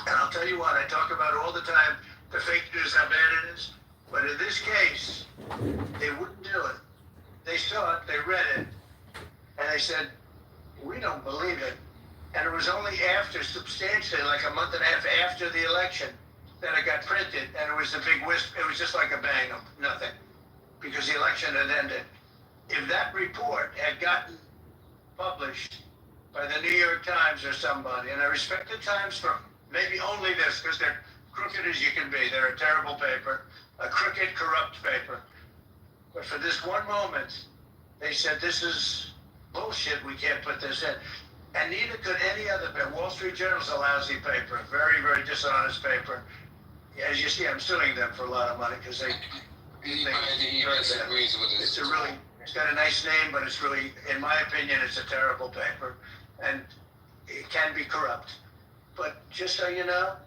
And I'll tell you what, I talk about all the time, the fake news, how bad it is. But in this case, they wouldn't do it. They saw it, they read it, and they said, we don't believe it. And it was only after, substantially, like a month and a half after the election, that it got printed, and it was a big wisp. It was just like a bang of nothing, because the election had ended. If that report had gotten published by the New York Times or somebody, and I respect the Times for maybe only this, because they're crooked as you can be. They're a terrible paper, a crooked, corrupt paper. But for this one moment, they said, this is bullshit, we can't put this in. And neither could any other paper. Wall Street Journal's a lousy paper, very, very dishonest paper. As you see, I'm suing them for a lot of money because they disagrees with it's a really, it's got a nice name, but it's really, in my opinion, it's a terrible paper, and it can be corrupt. But just so you know,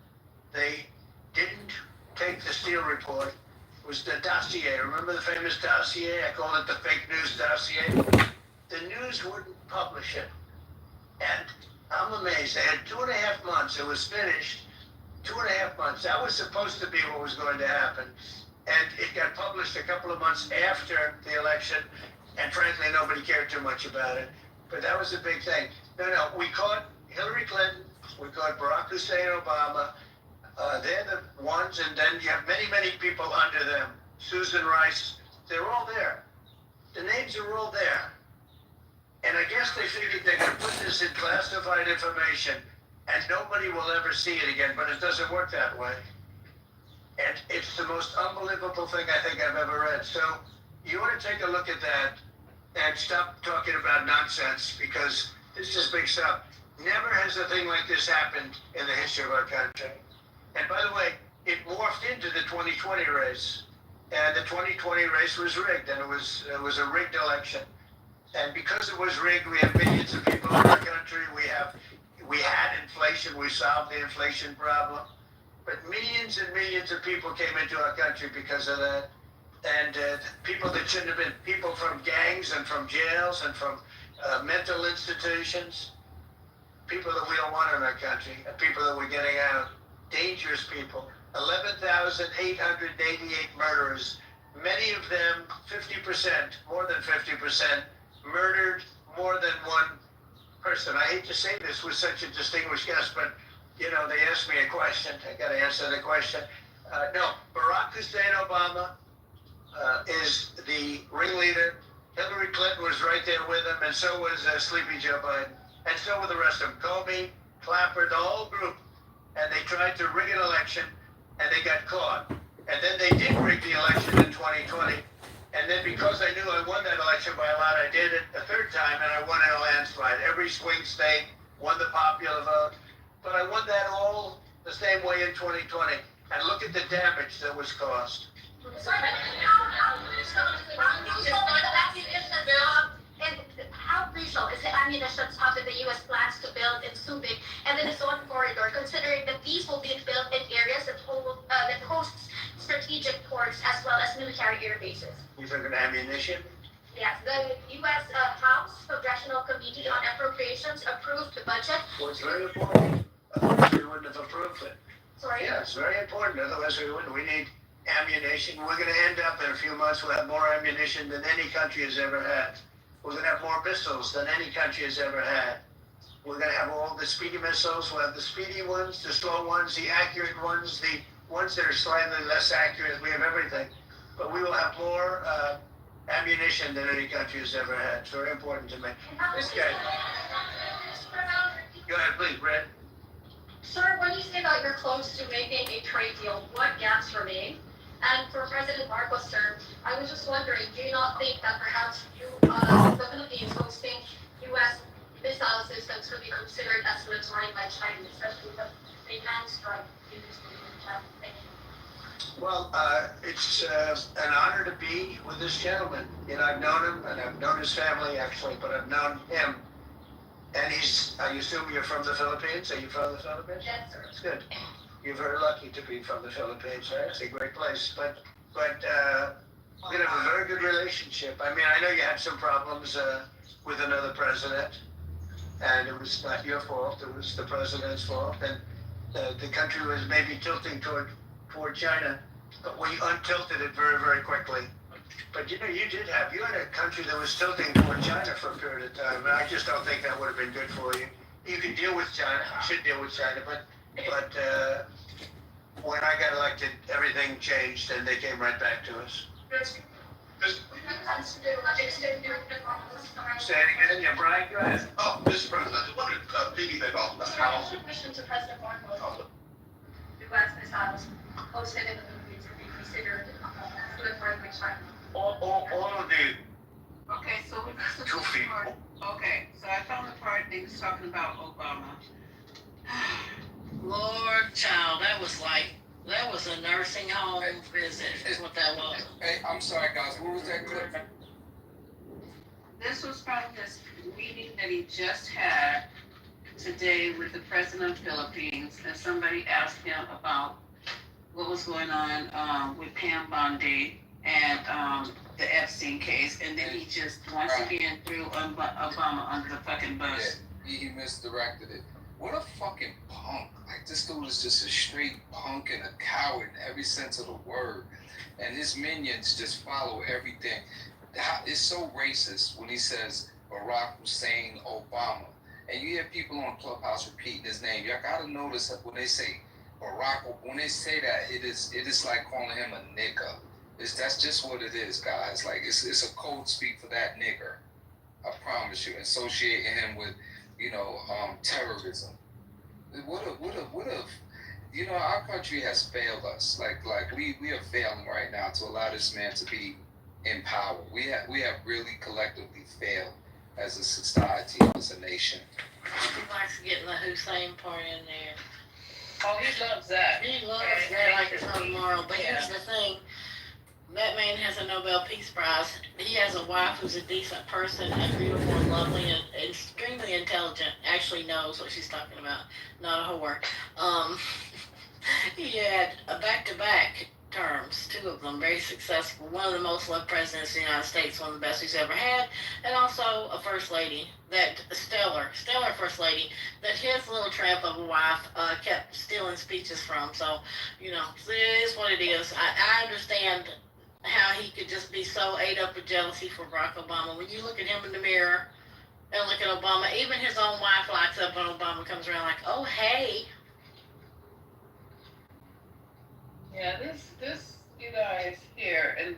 they didn't take the Steele report. It was the dossier. Remember the famous dossier? I call it the fake news dossier. The news wouldn't publish it. And I'm amazed. They had 2.5 months. It was finished. 2.5 months. That was supposed to be what was going to happen. And it got published a couple of months after the election. And frankly, nobody cared too much about it. But that was a big thing. No, we caught Hillary Clinton. We caught Barack Hussein Obama. They're the ones. And then you have many, many people under them. Susan Rice. They're all there. The names are all there. And I guess they figured they could put this in classified information and nobody will ever see it again, but it doesn't work that way. And it's the most unbelievable thing I think I've ever read. So you ought to take a look at that and stop talking about nonsense, because this is big stuff. Never has a thing like this happened in the history of our country. And by the way, it morphed into the 2020 race. And the 2020 race was rigged, and it was a rigged election. And because it was rigged, we have millions of people in our country. We had inflation. We solved the inflation problem. But millions and millions of people came into our country because of that. And people that shouldn't have been, people from gangs and from jails and from mental institutions, people that we don't want in our country, and people that we're getting out, dangerous people. 11,888 murderers, many of them 50%, more than 50%, murdered more than one person. I hate to say this with such a distinguished guest, but you know, they asked me a question. I got to answer the question. No, Barack Hussein Obama is the ringleader. Hillary Clinton was right there with him, and so was Sleepy Joe Biden, and so were the rest of them. Comey, Clapper, the whole group. And they tried to rig an election, and they got caught. And then they did rig the election in 2020. And then because I knew I won that election by a lot, I did it a third time, and I won in a landslide. Every swing state won the popular vote. But I won that all the same way in 2020. And look at the damage that was caused. And how crucial is the ammunition stock that the U.S. plans to build in Subic and the Luzon corridor, considering that these will be built in areas that hosts strategic ports as well as military air bases? You talking ammunition? Yes, the U.S. House Congressional Committee on Appropriations approved the budget. Well, it's very important. Otherwise, we wouldn't have approved it. Sorry? Yeah, it's very important. Otherwise, we wouldn't. We need ammunition. We're going to end up in a few months. We'll have more ammunition than any country has ever had. We're going to have more missiles than any country has ever had. We're going to have all the speedy missiles. We'll have the speedy ones, the slow ones, the accurate ones, the ones that are slightly less accurate. We have everything. But we will have more ammunition than any country has ever had. It's very important to me. This guy. Go ahead, please, Brett. Sir, when you say that you're close to making a trade deal, what gaps remain? And for President Marcos' term, I was just wondering, do you not think that perhaps the Philippines hosting U.S. missile systems could be considered as militarized by China, especially if they can strike Thank you. Well, it's an honor to be with this gentleman. You know, I've known him, and I've known his family, actually, but I've known him. And I assume you're from the Philippines? Are you from the Philippines? Yes, sir. That's good. You're very lucky to be from the Philippines, right? It's a great place. But we have a very good relationship. I mean, I know you had some problems with another president, and it was not your fault. It was the president's fault. And the country was maybe tilting toward China, but we untilted it very, very quickly. But you know, you had a country that was tilting toward China for a period of time, and I just don't think that would have been good for you. You could deal with China, you should deal with China, but when I got elected, everything changed, and they came right back to us. Say it again, yeah, Brian, go ahead. Oh, Mr. President, I just wanted to piggyback off the house. Question to President Marcos. U.S. missiles hosted in the Philippines could be considered military by China. All of the Okay, so with this 2 feet. Okay, so I found the part they was talking about Obama. Lord child, that was a nursing home visit, is what that was. Hey, I'm sorry, guys. What was that clip? This was from this meeting that he just had today with the president of the Philippines, and somebody asked him about what was going on with Pam Bondi and the Epstein case, and then he just once again threw Obama under the fucking bus. Yeah, he misdirected it. What a fucking punk. Like, this dude is just a straight punk and a coward in every sense of the word. And his minions just follow everything. It's so racist when he says Barack Hussein Obama. And you hear people on Clubhouse repeating his name. Y'all gotta notice that when they say Barack, when they say that, it is like calling him a nigger. That's just what it is, guys. Like, it's a code speak for that nigger. I promise you. Associating him with, terrorism. What if, our country has failed us. Like we are failing right now to allow this man to be in power. We have really collectively failed as a society, as a nation. He likes getting the Hussein part in there. Oh, he loves that. He loves that like it's no tomorrow. But here's the thing. That man has a Nobel Peace Prize. He has a wife who's a decent person and beautiful and lovely and extremely intelligent. Actually knows what she's talking about. Not a whore. He had a back-to-back terms, 2 of them, very successful. One of the most loved presidents in the United States, one of the best he's ever had, and also a first lady, that stellar first lady, that his little tramp of a wife kept stealing speeches from. So, it is what it is. I understand how he could just be so ate up with jealousy for Barack Obama. When you look at him in the mirror, And look at Obama. Even his own wife lights up when Obama comes around like, oh, hey. Yeah, this you guys here and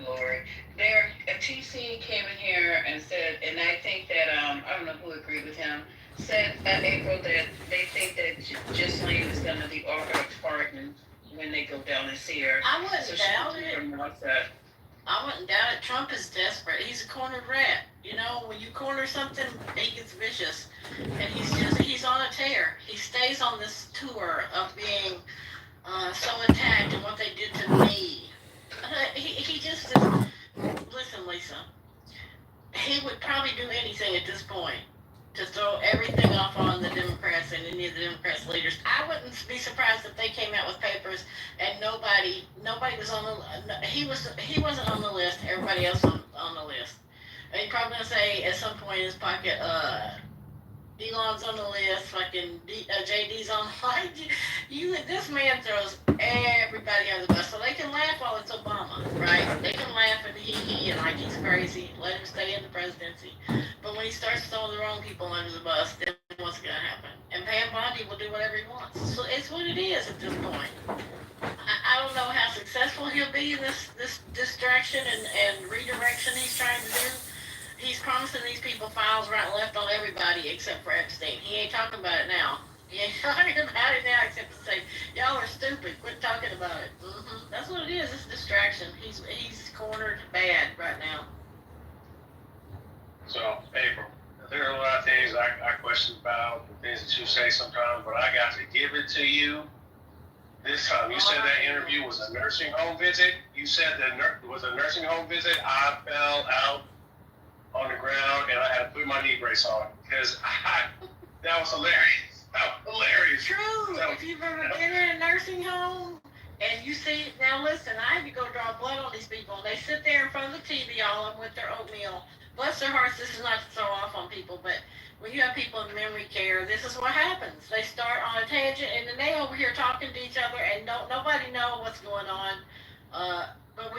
Lord, there TC came in here and said, and I think that I don't know who agreed with him. Said April that they think that Ghislaine is going to be offered a pardon when they go down and see her. I wouldn't So doubt she it. can mouth that. I wouldn't doubt it. Trump is desperate. He's a cornered rat. You know, when you corner something, he gets vicious. And he's on a tear. He stays on this tour of being so attacked and what they did to me. He just is, listen, Lisa, he would probably do anything at this point to throw everything off on the Democrats and any of the Democrats leaders. I wouldn't be surprised if they came out with papers and nobody was on the, he wasn't on the list, everybody else on the list. And he's probably gonna say at some point in his pocket, Elon's on the list, fucking JD's on. This man throws everybody under the bus, so they can laugh while it's Obama, right? They can laugh and he and like he's crazy. Let him stay in the presidency. But when he starts throwing the wrong people under the bus, then what's gonna happen? And Pam Bondi will do whatever he wants. So it's what it is at this point. I don't know how successful he'll be in this distraction and redirection he's trying to do. He's promising these people files right and left on everybody except for Epstein. He ain't talking about it now. He ain't talking about it now except to say, y'all are stupid. Quit talking about it. That's what it is. It's a distraction. He's cornered bad right now. So, April, there are a lot of things I question about, the things that you say sometimes, but I got to give it to you. This time, you said that interview was a nursing home visit. You said that it was a nursing home visit. I fell out on the ground and I had to put my knee brace on because that was hilarious. That was hilarious. True. So, if you've ever been in a nursing home and you see, now listen, I had to go draw blood on these people. They sit there in front of the TV, all of them with their oatmeal. Bless their hearts, this is not to throw off on people, but when you have people in memory care, this is what happens. They start on a tangent and then they over here talking to each other and nobody know what's going on. But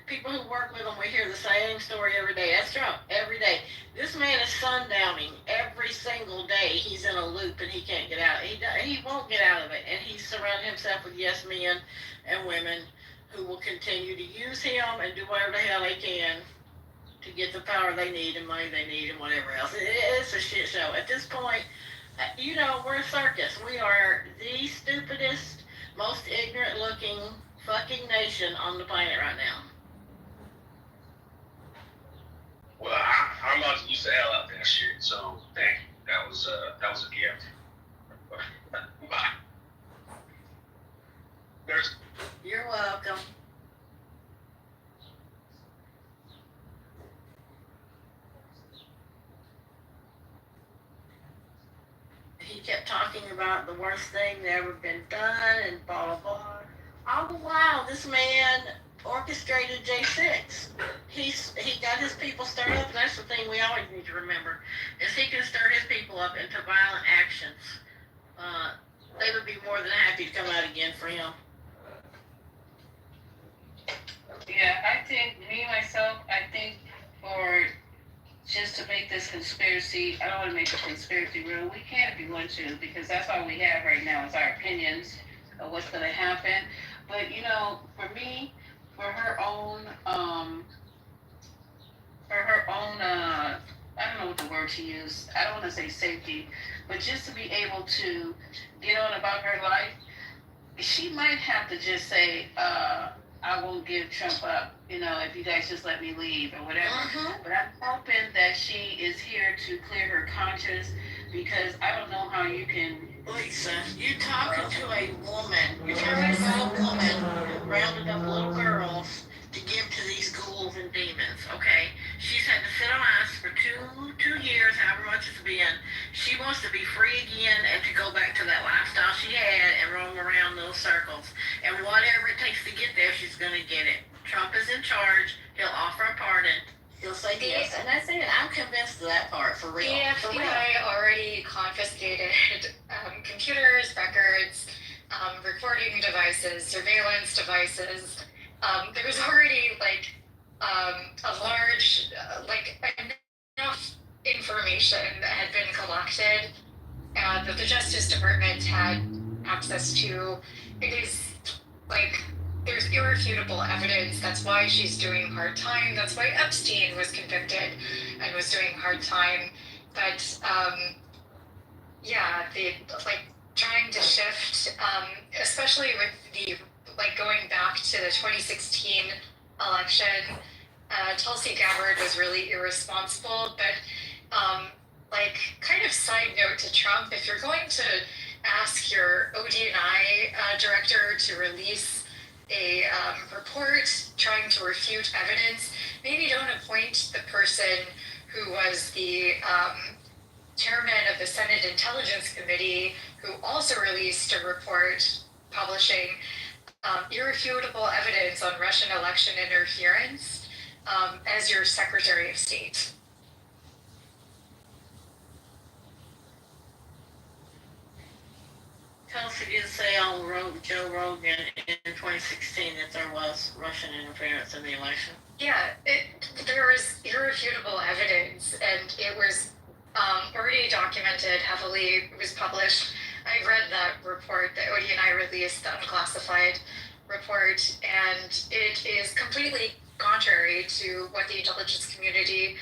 people who work with them, we hear the same story every day. That's Trump, every day. This man is sundowning every single day. He's in a loop and he can't get out. He won't get out of it. And he's surrounded himself with yes men and women who will continue to use him and do whatever the hell they can to get the power they need and money they need and whatever else. It's a shit show. At this point, we're a circus. We are the stupidest, most ignorant looking fucking nation on the planet right now. well, I'm about to use the hell out of that shit. So, thank you. That was a gift. Bye. You're welcome. He kept talking about the worst thing that ever been done and blah, blah, blah. All the while, this man orchestrated J6. He got his people stirred up, and that's the thing we always need to remember, is he can stir his people up into violent actions. They would be more than happy to come out again for him. Yeah, I think, I think for just to make this conspiracy, I don't want to make a conspiracy real. We can't if we want to, because that's all we have right now is our opinions of what's going to happen. But, for me, for her own, I don't know what the word to use. I don't want to say safety, but just to be able to get on about her life, she might have to just say, I won't give Trump up, if you guys just let me leave or whatever. But I'm hoping that she is here to clear her conscience, because I don't know how you can. Lisa, you're talking to a woman. You're talking about a woman who rounded up little girls to give to these ghouls and demons, okay? She's had to sit on ice for two years, however much it's been. She wants to be free again and to go back to that lifestyle she had and roam around those circles. And whatever it takes to get there, she's going to get it. Trump is in charge. He'll offer a pardon. He'll say yes. And that's it. I'm convinced of that part, for real. The FBI already confiscated computers, records, recording devices, surveillance devices. There was already, a large, enough information that had been collected that the Justice Department had access to. It is like there's irrefutable evidence. That's why she's doing hard time. That's why Epstein was convicted and was doing hard time. But the trying to shift, especially with the going back to the 2016 election. Tulsi Gabbard was really irresponsible, but kind of side note to Trump, if you're going to ask your ODNI director to release a report trying to refute evidence, maybe don't appoint the person who was the chairman of the Senate Intelligence Committee, who also released a report publishing irrefutable evidence on Russian election interference as your Secretary of State. Tulsi did say on Joe Rogan in 2016 that there was Russian interference in the election. Yeah, there was irrefutable evidence, and it was already documented heavily. It was published. I read that report that ODNI released, the unclassified report, and it is completely contrary to what the intelligence community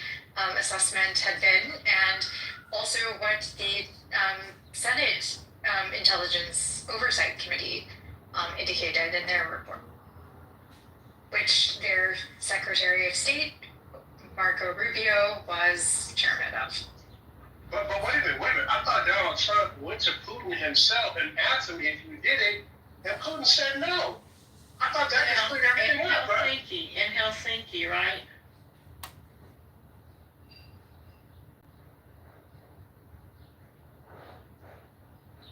assessment had been, and also what the Senate Intelligence Oversight Committee indicated in their report, which their Secretary of State, Marco Rubio, was chairman of. But wait a minute. I thought Donald Trump went to Putin himself and asked him if you did it, and Putin said no. I thought that just cleared everything up, right? In Helsinki, right?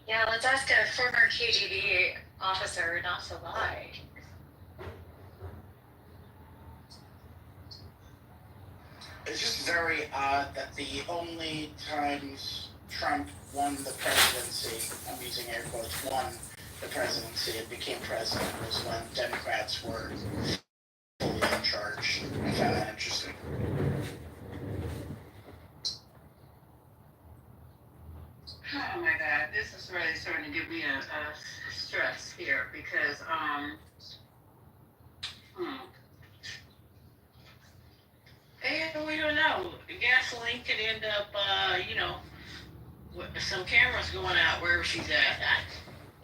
Yeah, let's ask a former KGB officer not to lie. It's just very odd that the only times Trump won the presidency, I'm using air quotes, won the presidency and became president was when Democrats were fully in charge. I found that interesting. Oh my God, this is really starting to give me a stress here because and we don't know. Gasoline could end up, with some cameras going out wherever she's at.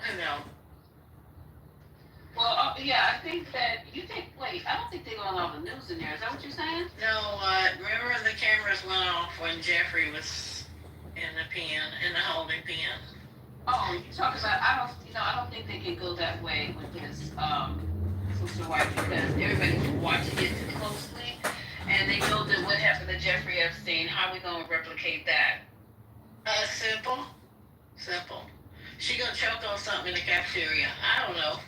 I don't know. Well, yeah, I think that I don't think they're going to allow the news in there. Is that what you're saying? No, remember the cameras went off when Jeffrey was in the holding pen. Oh, you talk about, I don't think they can go that way with his sister wife because everybody's watching it too closely. And they know that what happened to Jeffrey Epstein, how are we going to replicate that? Simple. She gonna choke on something in the cafeteria. I don't know.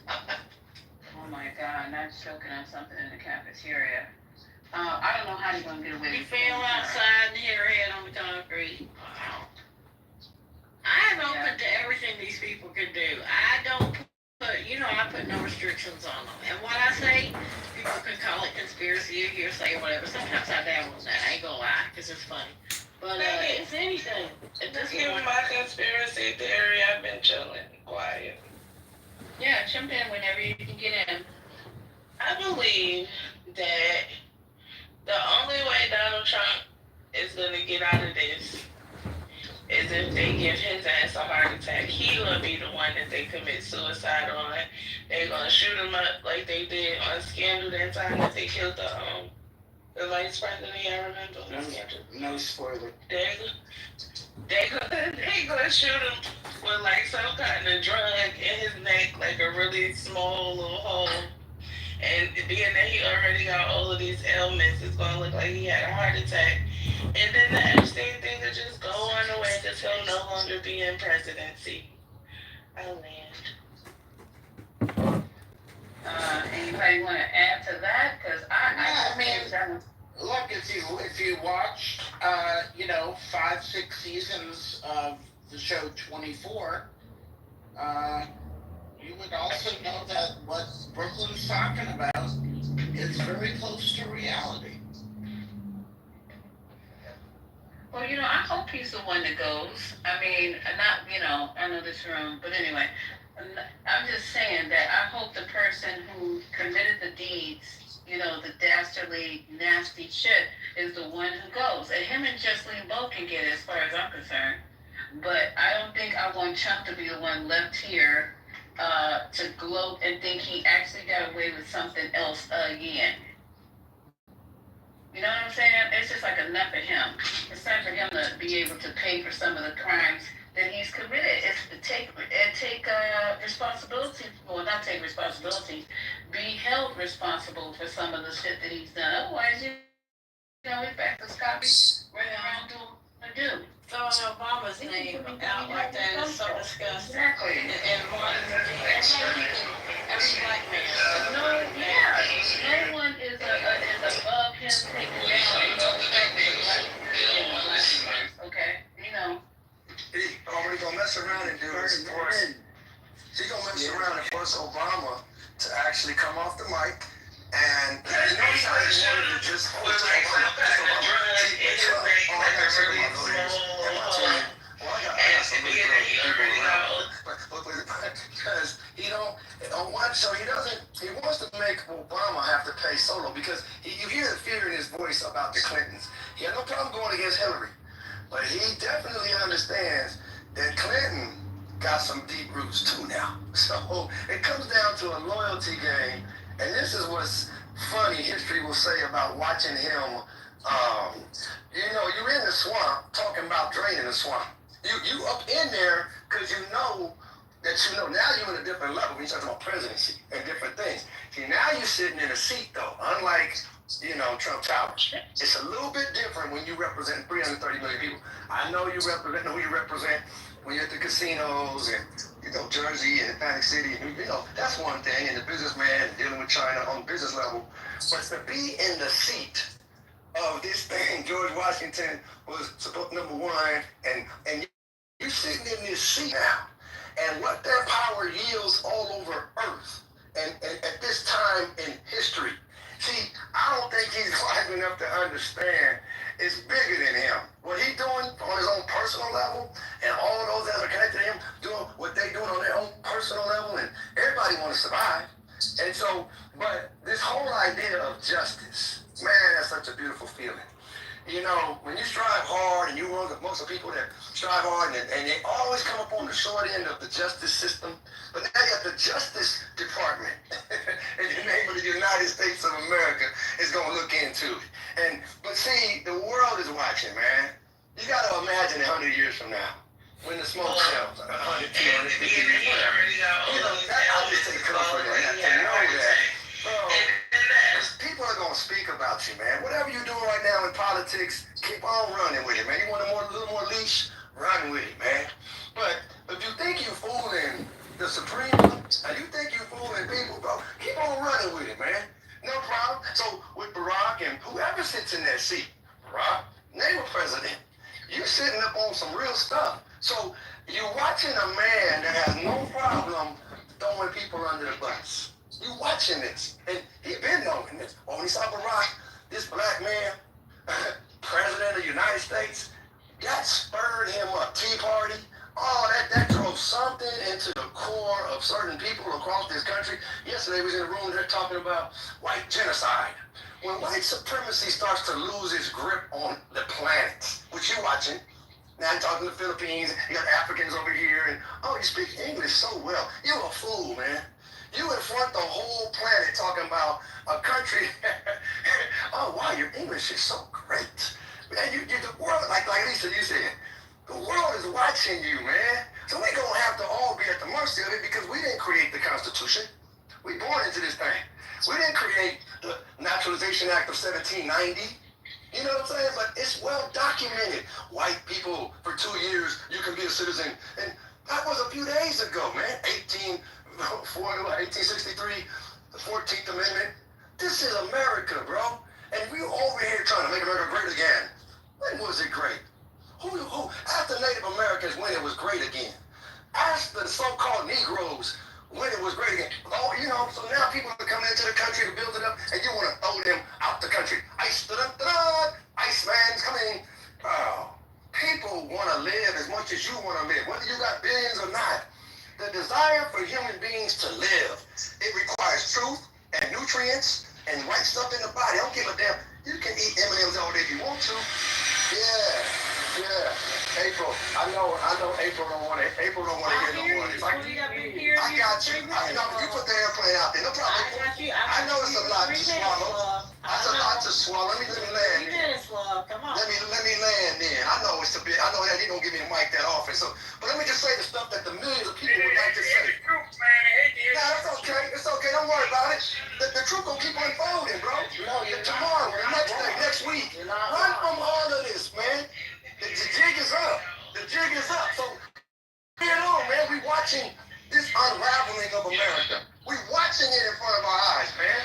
Oh my God, not choking on something in the cafeteria. I don't know how they're going to get away with it. He fell outside and hit her head on the concrete. Wow. I'm open to everything these people can do. I don't put, I put no restrictions on them. And what I say, people can call it conspiracy or hearsay or whatever. Sometimes I dabble in that. I ain't gonna lie, because it's funny. But it's anything. Just give me my conspiracy theory. I've been chilling, quiet. Yeah, jump in whenever you can get in. I believe that the only way Donald Trump is going to get out of this is if they give his ass a heart attack. He will be the one that they commit suicide on. They're going to shoot him up like they did on Scandal that time that they killed the vice president. I remember. No spoiler. They gonna shoot him with like some kind of drug in his neck, like a really small little hole. And being that he already got all of these ailments, it's gonna look like he had a heart attack. And then the Epstein thing will just go on away because he'll no longer be in presidency. I land. Anybody want to add to that? Because I mean, look, if you watched, 5-6 seasons of the show 24, you would also know that what Brooklyn's talking about It's very close to reality. Well, I hope he's the one that goes. I mean, not, I know this room, but anyway, I'm just saying that I hope the person who committed the deeds, the dastardly, nasty shit, is the one who goes. And him and Justine both can get it as far as I'm concerned. But I don't think I want Trump to be the one left here to gloat and think he actually got away with something else again. You know what I'm saying? It's just like enough of him. It's time for him to be able to pay for some of the crimes that he's committed. It's to take responsibility. Well, not take responsibility. Be held responsible for some of the shit that he's done. Otherwise, he's back to Scotty running around doing what I do. Throwing Obama's name out like that is so disgusting. Exactly. And wanting to be every black man. No one is above him taking down okay, He already gonna mess around and do is force. He gonna mess around and force Obama to actually come off the mic. And you notice how he wanted to just hold Obama. Because he wants to make Obama have to pay solo because you hear the fear in his voice about the Clintons. He had no problem going against Hillary, but he definitely understands that Clinton got some deep roots too now. So it comes down to a loyalty game, and this is what's funny history will say about watching him. You're in the swamp talking about draining the swamp. You up in there because you know now you're in a different level when you talk about presidency and different things. See, now you're sitting in a seat though, unlike Trump Towers. It's a little bit different when you represent 330 million people. I know you represent who you represent when you're at the casinos and Jersey and Atlantic City. That's one thing. And the businessman dealing with China on the business level, but to be in the seat of this thing, George Washington was supposed number one, and you're sitting in this seat now, and what that power yields all over Earth, and at this time in history. See, I don't think he's wise enough to understand it's bigger than him. What he's doing on his own personal level, and all those that are connected to him doing what they're doing on their own personal level, and everybody want to survive. And so, but this whole idea of justice, man, that's such a beautiful feeling. When you strive hard, and you're one of most of the people that strive hard, and they always come up on the short end of the justice system, but now you have the Justice Department in the name of the United States of America is going to look into it. But see, the world is watching, man. You got to imagine 100 years from now, when the smoke sells, 100, 200, 50 years, whatever. I'll just take comfort in that to know that, bro, people are going to speak about you, man. Whatever you're doing right now in politics, keep on running with it, man. You want a little more leash? Run with it, man. But if you think you're fooling the Supreme, and you think you're fooling people, bro, keep on running with it, man. No problem. So with Barack and whoever sits in that seat, Barack, they were president. You're sitting up on some real stuff. So you're watching a man that has no problem throwing people under the bus. You watching this, and he been knowing this. When he saw Barack, this black man, president of the United States, that spurred him up. Tea Party, that drove something into the core of certain people across this country. Yesterday we was in a room there talking about white genocide. When white supremacy starts to lose its grip on the planet, which you're watching, now you're talking to the Philippines, you got Africans over here, and you speak English so well. You're a fool, man. You in front the whole planet talking about a country. Oh, wow, your English is so great. Man, the world, like Lisa, you said, the world is watching you, man. So we're going to have to all be at the mercy of it because we didn't create the Constitution. We born into this thing. We didn't create the Naturalization Act of 1790. You know what I'm saying? But it's well documented. White people, for 2 years, you can be a citizen. And that was a few days ago, man. 1863, the 14th Amendment. This is America, bro. And we over here trying to make America great again. When was it great? Who after Native Americans when it was great again? Ask the so-called Negroes, when it was great again. Oh, you know, so now people are coming into the country to build it up, and you want to throw them out the country. Iceman's coming. Oh, people want to live as much as you want to live, whether you got billions or not. The desire for human beings to live, it requires truth and nutrients and right stuff in the body. I don't give a damn. You can eat M&M's all day if you want to. Yeah. April, I know April don't want to hear no more. I got you. I know you put the airplane out there. No problem. I know it's a lot to swallow. That's a lot to swallow. Let me land. Come on. Let me land then. I know it's a bit. I know that he don't give me the mic that often. So, but let me just say the stuff that the millions of people would like to say. Nah, it's okay. It's okay. Don't worry about it. The truth gonna keep unfolding, bro. Tomorrow, the next day, next week. Run from all of this, man. The jig is up. The jig is up. So, you know, man, we watching this unraveling of America. We watching it in front of our eyes, man.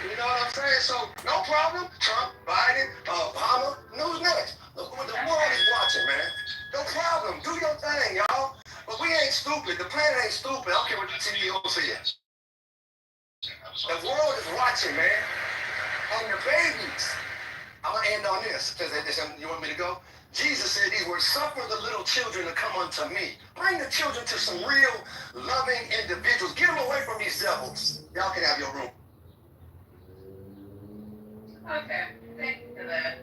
You know what I'm saying? So, no problem. Trump, Biden, Obama, who's next? The world is watching, man. No problem. Do your thing, y'all. But we ain't stupid. The planet ain't stupid. I don't care what the CEO says. The world is watching, man. And the babies. I'm going to end on this, because you want me to go? Jesus said these words, suffer the little children to come unto me. Bring the children to some real loving individuals. Get them away from these devils. Y'all can have your room. Okay, thank you for that.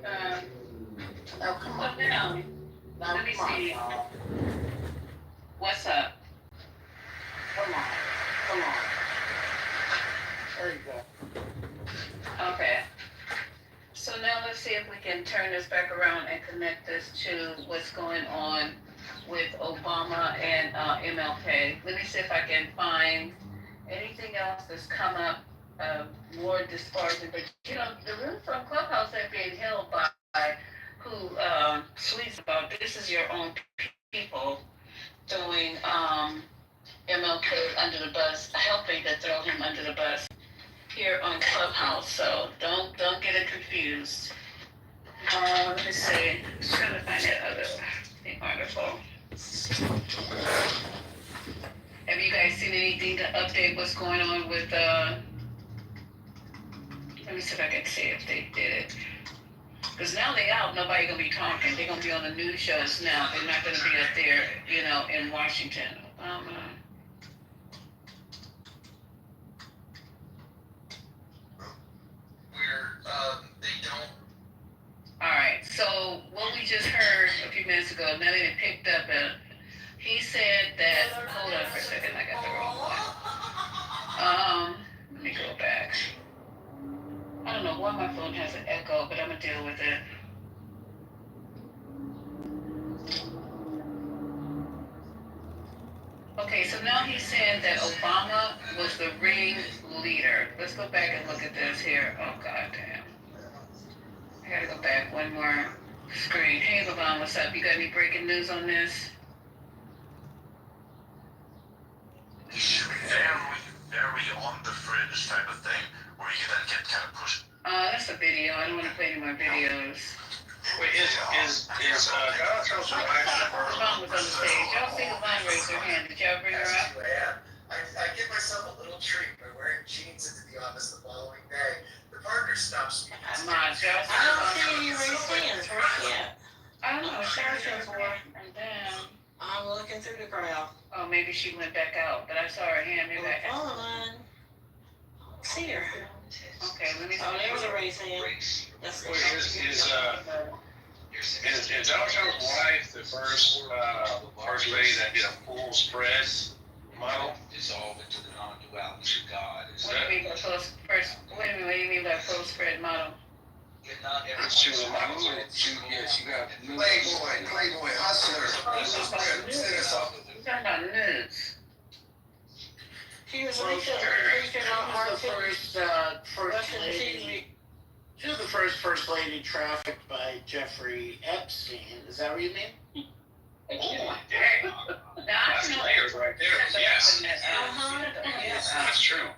Oh, come on. Now, let me see. What's up? Come on. There you go. Okay. So now let's see if we can turn this back around and connect this to what's going on with Obama and MLK. Let me see if I can find anything else that's come up more disparaging. But you know, the room from Clubhouse ain't being held by who tweets about this is your own people throwing MLK under the bus, helping to throw him under the bus here on Clubhouse, so don't get it confused. Let me see. Just trying to find that other article. Have you guys seen anything to update what's going on with let me see if I can see if they did it. Because now they out, nobody gonna be talking. They're gonna be on the news shows now. They're not gonna be up there, you know, in Washington. They don't. All right, so what we just heard a few minutes ago, now that it picked up, he said that, hold on for a second, I got the wrong one. Let me go back. I don't know why my phone has an echo, but I'm gonna deal with it. Okay, so now he's saying that Obama was the ringleader. Let's go back and look at this here. Oh, god damn. I gotta go back one more screen. Hey, Levon, what's up? You got any breaking news on this? Very on the fringe type of thing, where you then get kind of pushed. That's a video. I don't want to play any more videos. Wait, is Donald Trump's wife Levon was on the stage. Y'all see Levon raise her hand. Did y'all bring her up? I give myself a little treat by wearing jeans into the office the following day. The partner stops me. I don't see any raised hands. Where's she at? I don't know. Sarah's and then I'm looking through the crowd. oh, maybe she went back out, but I saw her hand. Maybe I See her. okay, let me see. Oh, there was a raised hand. That's is Donald Trump's wife the first lady that did a full spread model? Dissolve into the non-duality of God. What do you mean by full spread? What do you mean by full spread model? She was a model. She got Playboy, hustler. You're talking about nudes. She was featured on First lady. She was the first lady trafficked by Jeffrey Epstein. Is that what you mean? Oh, That's layers right there. Yes. That's true.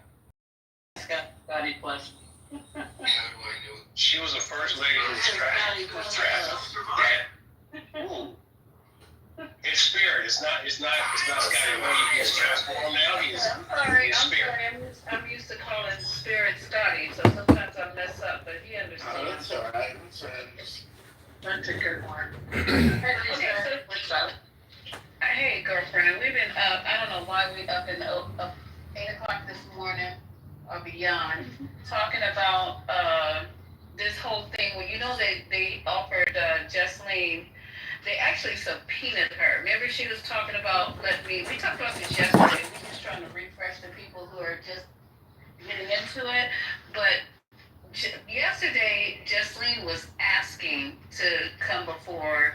Got it plus. She was the first lady who was trafficked. In spirit, It's not a guy who only gets transformed now. He's spirit. I'm used to calling spirit Scotty, so sometimes I mess up, but he understands. That's all right. That's a good one. Hey, girlfriend, we've been up. I don't know why we up 8 o'clock this morning or beyond, talking about this whole thing. Well, you know they offered Jesseline. They actually subpoenaed her. Remember, she was talking about we talked about this yesterday. We're just trying to refresh the people who are just getting into it. But yesterday, Jesseline was asking to come before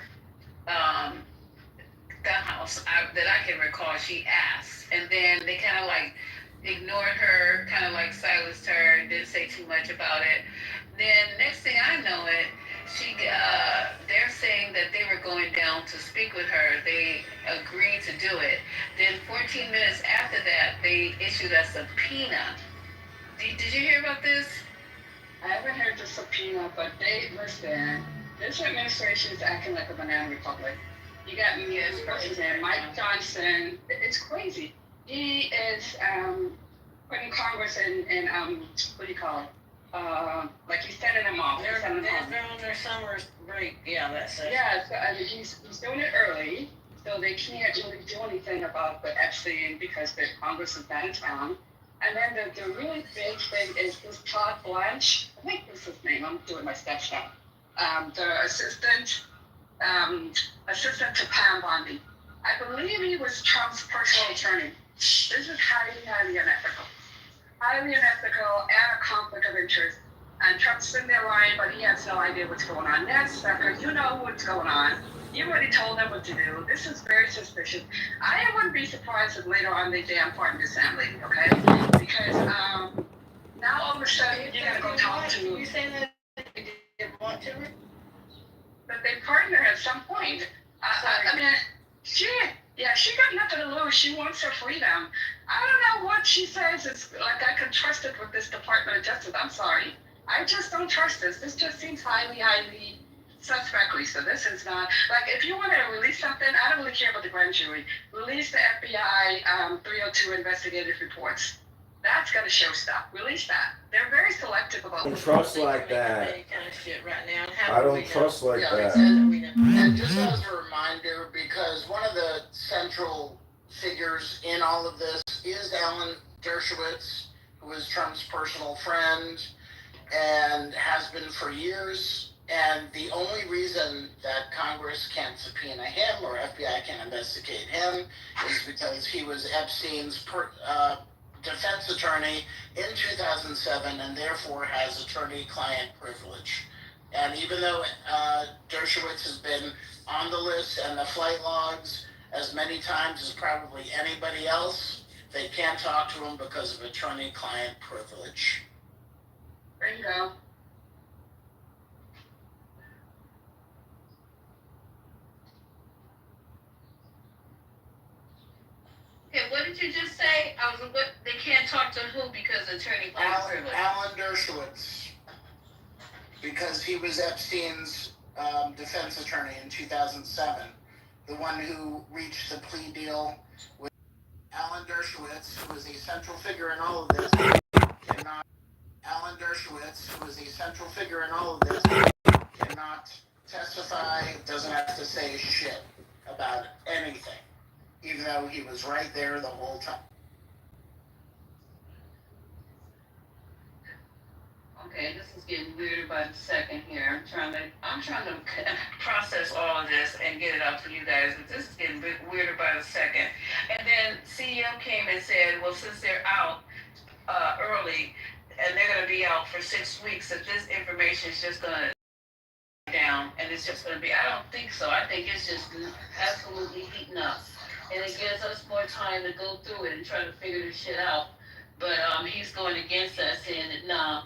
the house that I can recall. She asked, and then they kind of like ignored her, kind of like silenced her, didn't say too much about it. Then next thing I know it, they're saying that they were going down to speak with her. They agreed to do it. Then 14 minutes after that, they issued a subpoena. Did you hear about this? I haven't heard the subpoena, but listen, this administration is acting like a banana republic. You got U.S. President Mike Johnson. It's crazy. He is putting Congress in what do you call it? Like he's sending them off. They're on their summer break. Yeah, that's it. Yeah, so, I mean, he's doing it early, so they can't really do anything about the Epstein because the Congress is not in town. And then the really big thing is this Todd Blanche. I think this is his name. I'm doing my steps now. The assistant to Pam Bondi. I believe he was Trump's personal attorney. This is highly, highly unethical. Highly unethical and a conflict of interest. And Trump's sitting there lying, but he has no idea what's going on. That's sucker. You know what's going on. You already told them what to do. This is very suspicious. I wouldn't be surprised if later on they damn pardon this damn lady, okay? Because now all of a sudden you're going to go talk to... You saying that they didn't want to? But they pardoned her at some point. I mean, she got nothing to lose. She wants her freedom. I don't know what she says. It's like I can trust it with this Department of Justice. I'm sorry. I just don't trust this. This just seems highly, highly suspect, Lisa. This is not, like, if you want to release something, I don't really care about the grand jury. Release the FBI 302 investigative reports. That's going to show stuff. Release that. They're very selective about I don't trust like that. Kind of shit right now. I don't trust like that. And just as a reminder, because one of the central figures in all of this is Alan Dershowitz, who is Trump's personal friend and has been for years. And the only reason that Congress can't subpoena him or FBI can investigate him is because he was Epstein's defense attorney in 2007 and therefore has attorney-client privilege. And even though Dershowitz has been on the list and the flight logs as many times as probably anybody else, they can't talk to him because of attorney-client privilege. There you go. Okay, what did you just say? They can't talk to who because attorney-client privilege? Alan Dershowitz, because he was Epstein's defense attorney in 2007, the one who reached the plea deal with Alan Dershowitz, who was a central figure in all of this, cannot testify, doesn't have to say shit about anything, even though he was right there the whole time. Okay, this is getting weirder by the second here. I'm trying to process all of this and get it out to you guys, but this is getting weirder by the second. And then CEO came and said, well, since they're out early and they're going to be out for 6 weeks, that this information is just going to down and it's just going to be, I don't think so. I think it's just absolutely heating up. And it gives us more time to go through it and try to figure this shit out. But he's going against us, saying that, nah,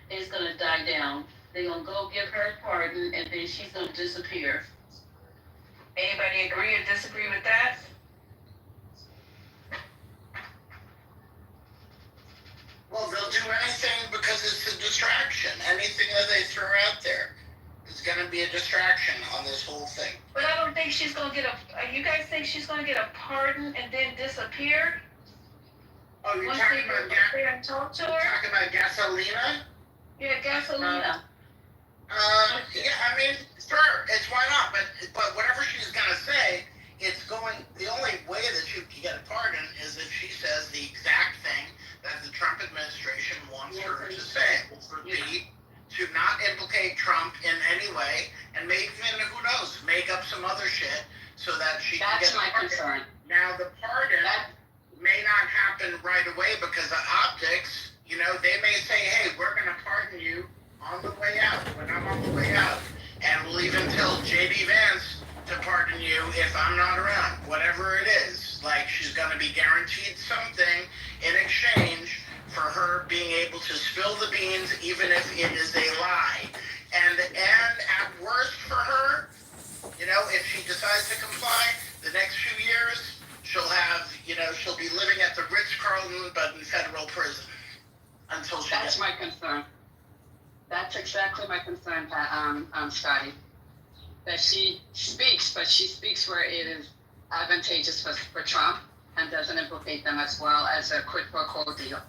it's going to die down. They're going to go give her a pardon, and then she's going to disappear. Anybody agree or disagree with that? Well, they'll do anything because it's a distraction. Anything that they throw out there is going to be a distraction on this whole thing. But I don't think she's gonna get a. You guys think she's gonna get a pardon and then disappear? Oh, you're Once talking they about go there and talk to her? talking about Gasolina? Yeah, Gasolina. Yeah, I mean, sure, it's why not? But whatever she's gonna say, it's going. The only way that she can get a pardon is if she says the exact thing that the Trump administration wants her to say, which would be to not implicate Trump in any way, and maybe even, who knows, make up some other shit so that she can get That's my a pardon. concern. Now the pardon may not happen right away because of optics. You know, they may say, hey, we're gonna pardon you on the way out, when I'm on the way out, and we'll even tell J.D. Vance to pardon you if I'm not around, whatever it is. Like, she's gonna be guaranteed something in exchange for her being able to spill the beans, even if it is a lie. And at worst for her, you know, if she decides to comply, the next few years, she'll have, you know, she'll be living at the Ritz-Carlton, but in federal prison until she That's my concern. That's exactly my concern, Scotty. That she speaks, but she speaks where it is advantageous for Trump and doesn't implicate them as well as a quid pro quo deal.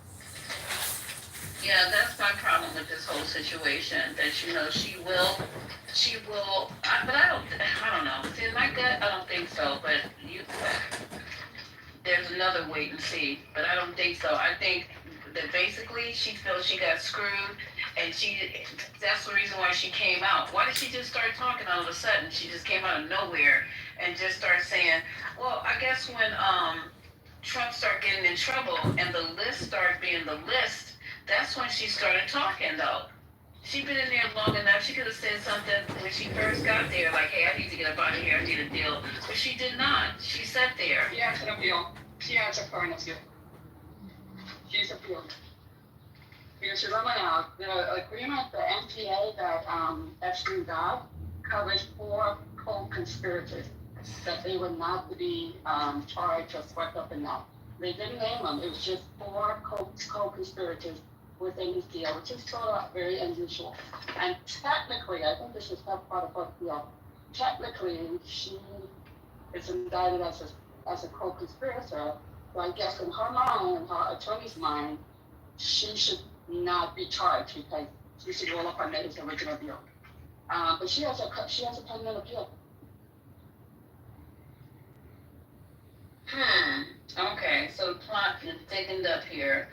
Yeah, that's my problem with this whole situation. That you know she will, but I don't know. See, in my gut, I don't think so. But there's another wait and see. But I don't think so. I think that basically she feels she got screwed, and that's the reason why she came out. Why did she just start talking all of a sudden? She just came out of nowhere and just started saying, well, I guess when Trump started getting in trouble and the list started being the list, that's when she started talking, though. She'd been in there long enough. She could have said something when she first got there, like, hey, I need to get up out of here. I need a deal. But she did not. She sat there. She has an appeal. She has a point of view. She's appealed. Because remember now, the agreement, the MTA that Epstein got covers 4 co-conspirators that they would not be charged or swept up in that. They didn't name them. It was just 4 co-conspirators within this deal, which is sort of very unusual. And technically, I think this is not part of her deal. Technically, she is indicted as a co-conspirator. So I guess in her mind, in her attorney's mind, she should not be charged because she should roll up on his original deal. But she has a pending appeal. Okay, so the plot is thickened up here.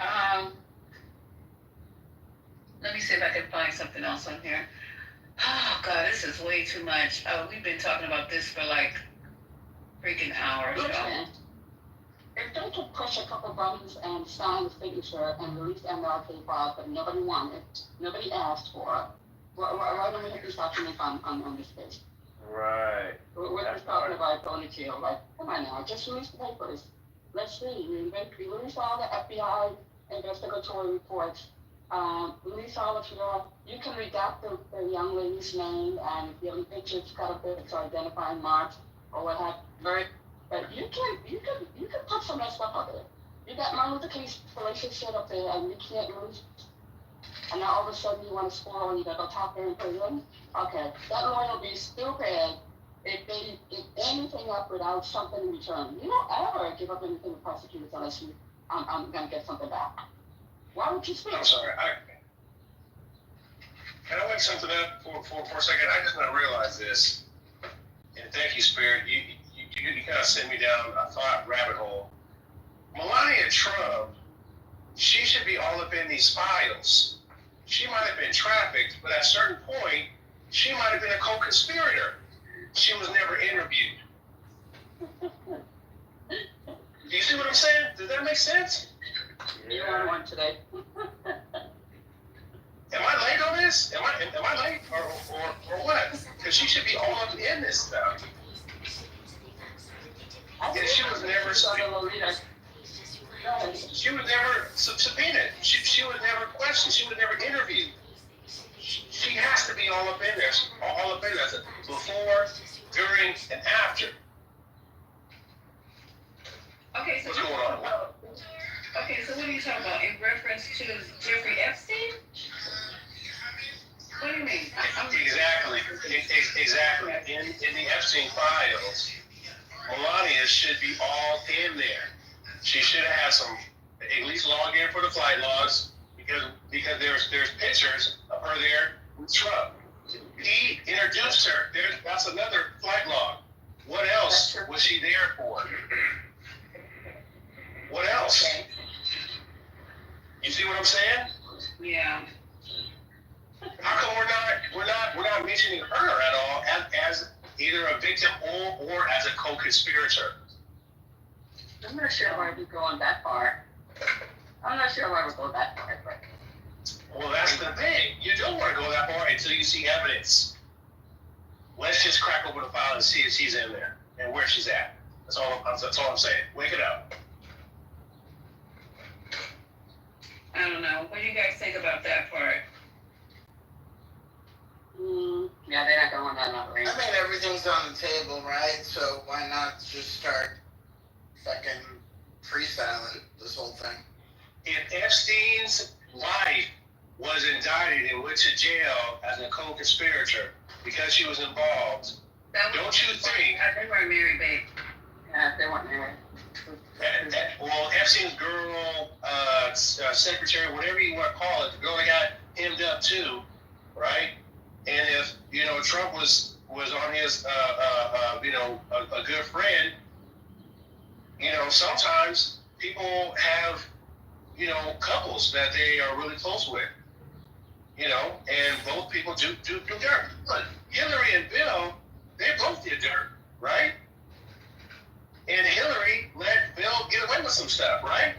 Let me see if I can find something else on here. Oh, God, this is way too much. We've been talking about this for like freaking hours. Okay. If they could push a couple buttons and sign the signature and release the MLK file, but nobody wanted, nobody asked for it, why don't we have these documents on this page? Right. We're just talking about going to jail. Like, come on now, just release the papers. Let's see. Release all the FBI investigatory reports. Release all of you can redact the young lady's name, and if you have any pictures, cut a bit to identifying marks or what have you. But you can put some of that stuff up there. You got Martin Luther King's fallacious shit up there, and you can't release. And now all of a sudden you want to score and you gotta go talk there and put it in. Okay, that lawyer will be stupid if they give anything up without something in return. You don't ever give up anything to prosecutors unless I'm gonna get something back. Why would you speak? I'm sorry. Can I wake something up for a second? I just not realize this. And thank you, Spirit. You kind of sent me down a thought rabbit hole. Melania Trump, she should be all up in these files. She might have been trafficked, but at a certain point, she might have been a co-conspirator. She was never interviewed. Do you see what I'm saying? Does that make sense? You are one today. Am I late on this? Am I late or what? Because she should be all up in this stuff. And she was never subpoenaed. She was never subpoenaed. She was never questioned. She was never interviewed. She has to be all up in there. All up in there. Before, during, and after. Okay, so what's going on? Okay, so what are you talking about? In reference to Jeffrey Epstein? What do you mean? Exactly. Exactly. In the Epstein files, Melania should be all in there. She should have had some, at least log in for the flight logs, because there's pictures of her there with Trump. He introduced her. That's another flight log. What else was she there for? What else? You see what I'm saying? Yeah. How come we're not mentioning her at all as either a victim or as a co-conspirator? I'm not sure why we're going that far. I'm not sure why we're going that far, but. Well, that's the thing. You don't want to go that far until you see evidence. Let's just crack open the file and see if she's in there and where she's at. That's all I'm saying. Wake it up. I don't know. What do you guys think about that part? Yeah, they're not going on that range. I mean, everything's on the table, right? So why not just start fucking freestyling this whole thing? If Epstein's wife was indicted and went to jail as a co-conspirator because she was involved, don't you think? They weren't married, babe. Yeah, they weren't married. Well, Epstein's girl, secretary, whatever you want to call it, the girl that got hemmed up too, right? And if Trump was on his a good friend, sometimes people have couples that they are really close with, and both people do dirt. Look, Hillary and Bill, they both did dirt, right? And Hillary let Bill get away with some stuff, right?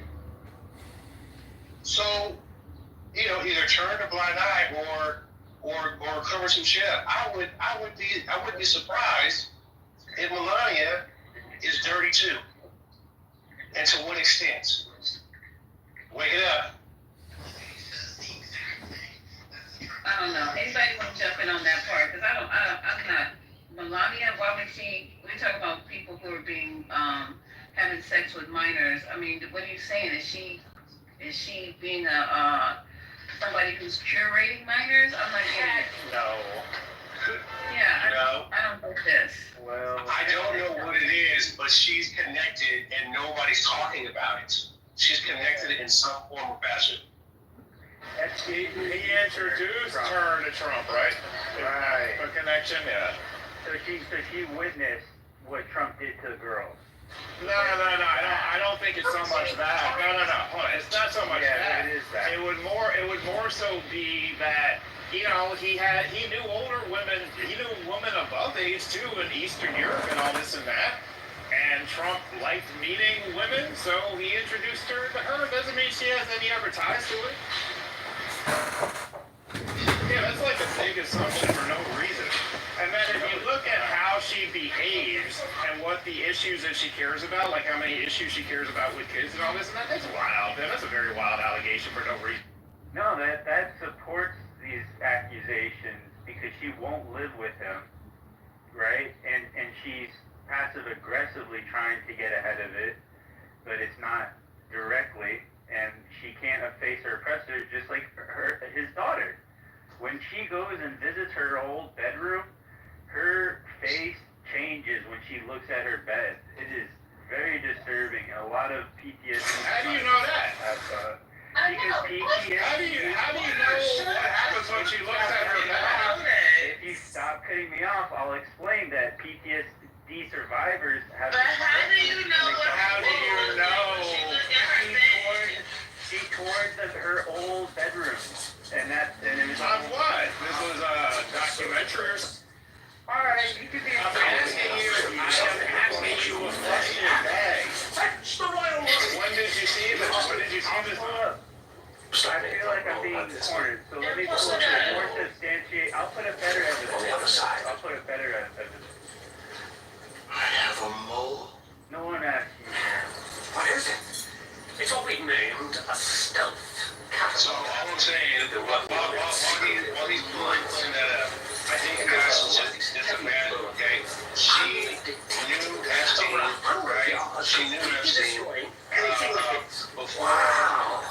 So, either turn a blind eye or cover some shit up. I wouldn't be surprised if Melania is dirty too. And to what extent? Wake it up. I don't know. Anybody want to jump in on that part? Because I'm not. Melania, why would we talk about people who are being, having sex with minors. I mean, what are you saying? Is she being somebody who's curating minors? I'm not getting it. No. Yeah, I don't like this. Well, I don't know what it is, but she's connected and nobody's talking about it. She's connected in some form or fashion. He introduced her to Trump, right? Right. A connection, yeah. So she witnessed what Trump did to the girls. No. I don't think it's so much that. No. Hold on. It's not so much that. It is that. It would more so be that he knew older women. He knew women above age too in Eastern Europe and all this and that. And Trump liked meeting women, so he introduced her to her. Doesn't mean she has any other ties to it. Yeah, that's like a big assumption for no reason. And then if you look at how she behaves and what the issues that she cares about, like how many issues she cares about with kids and all this and that, that's wild. That's a very wild allegation for no reason. No, that supports these accusations because she won't live with him, right? And she's passive aggressively trying to get ahead of it, but it's not directly, and she can't efface her oppressors just like his daughter. When she goes and visits her old bedroom, her face changes when she looks at her bed. It is very disturbing. A lot of PTSD. How do you know that? Because PTSD. How do you know what happens when she looks at her bed? If you stop cutting me off, I'll explain that PTSD survivors have. But how do you know what How do you know? She toured her old bedroom, and it was on what? This was a documentary. All right, you could be. I'm asking you a question. When did you see this? When did you see this? I feel like I'm being cornered, so let me more substantiate. I'll put a better evidence. I have a mole. No one asked you. What is it? It's what we named a stealth capsule. So all I'm saying is that while he's pulling that up, I think that's just a bad, okay? She knew Epstein, right? She knew Epstein before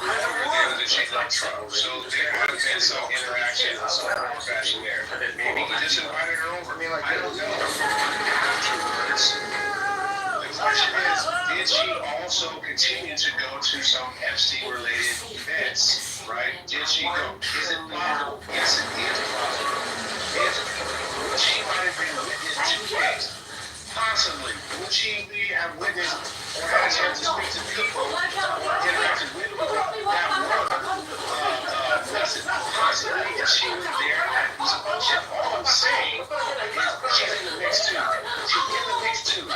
everything that she's like Donald Trump. So there could have been some interaction in some form or fashion there. Maybe he just invited her over. I don't know. Afterwards, the question is, did she also continue to go to some Epstein-related events, right? Did she go? Is it possible? Yes, it is possible. Would she might have been witness to it? Possibly. Would she have witnessed or had a chance to speak to people or interacted with people that were present? Possibly if she was there at this function. All I'm saying is she's in the mix too. She's in the mix too.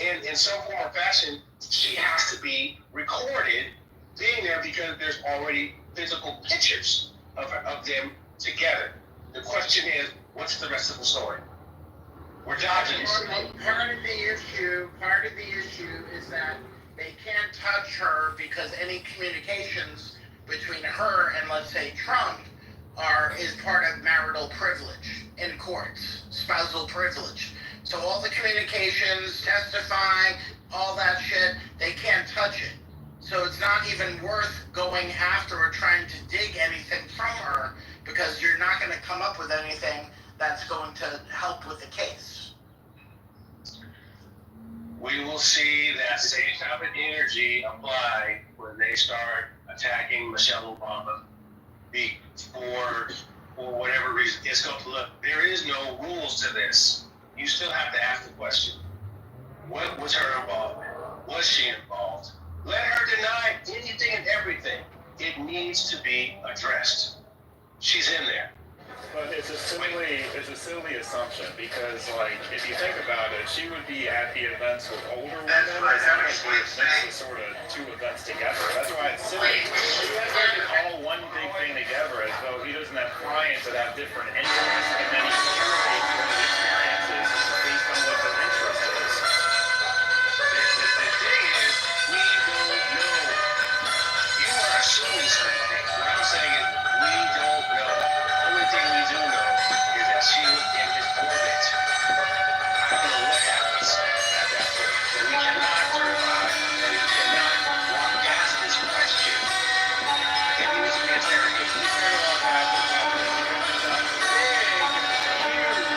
And in some form or fashion, she has to be recorded being there because there's already physical pictures of them together. The question is, what's the rest of the story? We're dodging this. Part of the issue is that they can't touch her because any communications between her and, let's say, Trump is part of marital privilege in courts, spousal privilege. So all the communications, testifying, all that shit, they can't touch it. So it's not even worth going after or trying to dig anything from her because you're not going to come up with anything that's going to help with the case. We will see that same type of energy apply when they start attacking Michelle Obama for whatever reason. It's going to look, there is no rules to this. You still have to ask the question. What was her involvement? Was she involved? Let her deny anything and everything. It needs to be addressed. She's in there. But it's a silly assumption because, like, if you think about it, she would be at the events with older women. It's not going to mix the sort of two events together. That's why it's silly. You have to all one big thing together as though he doesn't have clients that have different interests, and then he curates what his experiences based on what their interest is. The thing is, we don't know. You are assuming something. What I'm saying is, we don't know. The only thing we do know is that she was in his orbit. I don't know what happens at that point, but we cannot survive, and we cannot walk past this question. It needs to be interrogated. We care about that because it's a big, huge,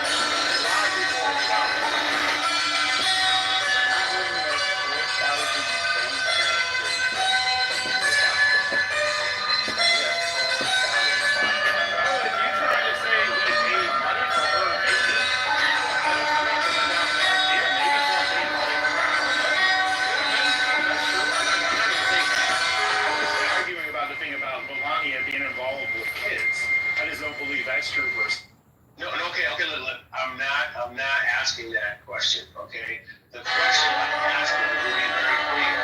logical problem. Not looking at 4,000 bank transfers from the account. Yeah. If you try to say he paid money for her, maybe. I don't know. Yeah, maybe Trump paid money for her. That's true. I'm not going to say that. I'm just arguing about the thing about Melania being involved with kids. I just don't believe that's true first. No, okay, look, I'm not asking that question, okay? The question I'm asking, to be very clear,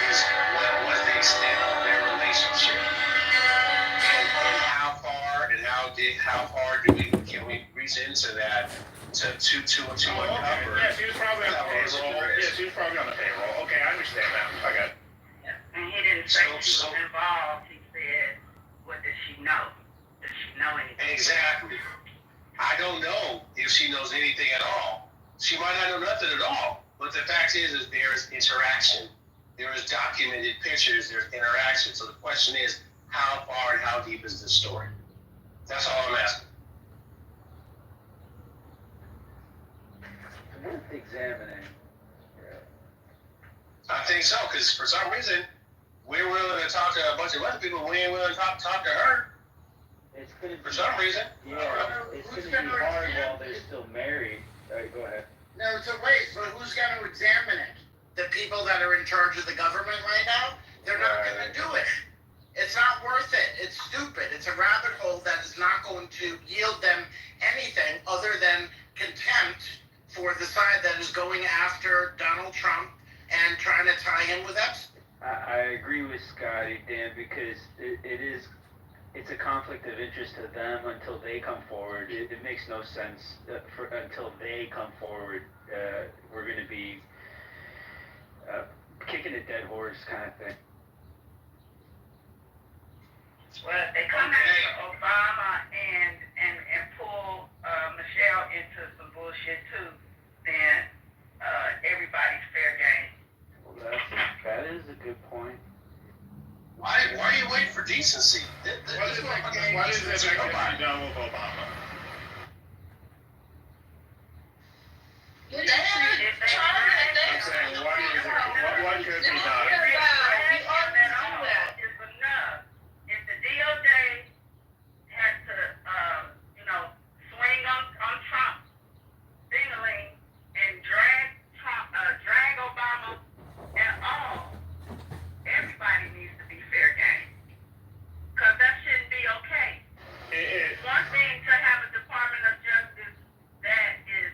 is what was the extent of their relationship? And how far can we reach into that to uncover? Yeah, she was probably on the payroll. Yeah, she was probably on the payroll. Okay, I understand that. I got it. Yeah. And he didn't say she was involved. He said, what does she know? Does she know anything? Exactly. I don't know if she knows anything at all. She might not know nothing at all. But the fact is there is interaction. There is documented pictures. There's interaction. So the question is, how far and how deep is this story? That's all I'm asking. Worth examining. I think so, because for some reason, we're willing to talk to a bunch of other people. We ain't willing to talk to her. It's gonna be, for some reason. Yeah, it's gonna be hard while they're still married. All right, go ahead. No, so wait, but who's going to examine it? The people that are in charge of the government right now? They're not going to do it. It's not worth it. It's stupid. It's a rabbit hole that is not going to yield them anything other than contempt for the side that is going after Donald Trump and trying to tie him with Epstein. I agree with Scotty, Dan, because it's a conflict of interest to them until they come forward. It makes no sense until they come forward. We're going to be kicking a dead horse kind of thing. Well, if they come after Obama and pull Michelle into some bullshit too, then everybody's fair game. Well, that is a good point. Why are you wait for decency. What is it that can be done with Obama? What is it? I'm saying, what could be done? If the DOJ had to, swing on Trump, ding-a-ling, and drag Obama and all, everybody needs to be fair game. Because that shouldn't be okay. It's one thing to have a Department of Justice that is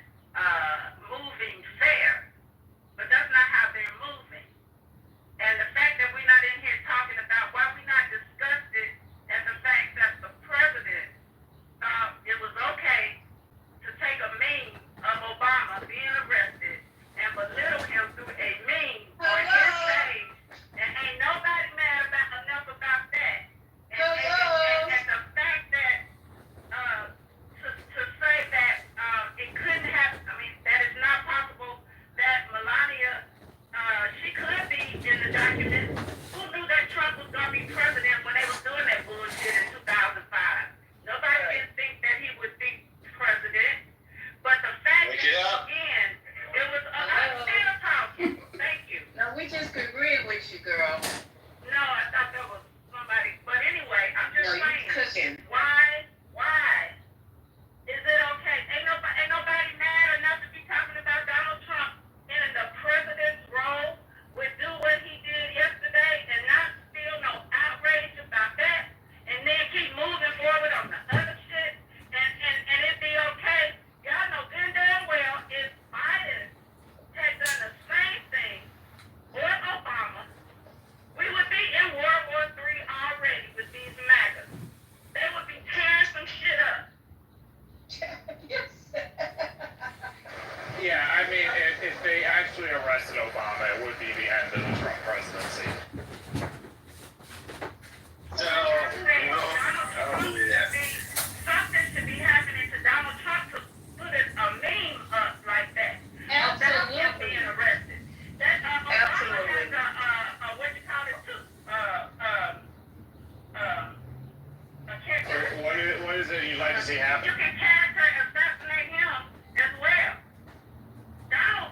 moving fair, but that's not how they're moving. And the fact that we're not in here talking about why we not discussed it, and the fact that the president thought it was okay to take a meme of Obama being arrested and belittle him through a meme on his page, and ain't nobody mad enough about that. And the fact that to say that it couldn't happen, that is not possible, that Melania, she could be in the document. Who knew that Trump was going to be president when they was doing that bullshit in 2005? Nobody didn't think that he would be president. But the fact that, again, it was, I'm still talking. Thank you. No, we just agreed with you, girl. No, I thought that was somebody. But anyway, I'm just saying. You cooking. Why? Is it okay? Ain't nobody mad enough to be talking about Donald Trump in the president's role would do what he did yesterday and not feel no outrage about that, and then keep moving forward on the other shit, and it be okay. Y'all know good and damn well if Biden had done the same thing, or Obama, we would be in World War III already with these MAGAs. They would be tearing some shit up. Yeah, if they actually arrested Obama, it would be the end of the Trump presidency. Something should be happening to Donald Trump to put a meme up like that. About him being arrested. That Obama has what you call it too? What is it you'd like to see happen? You can character assassinate him as well. Donald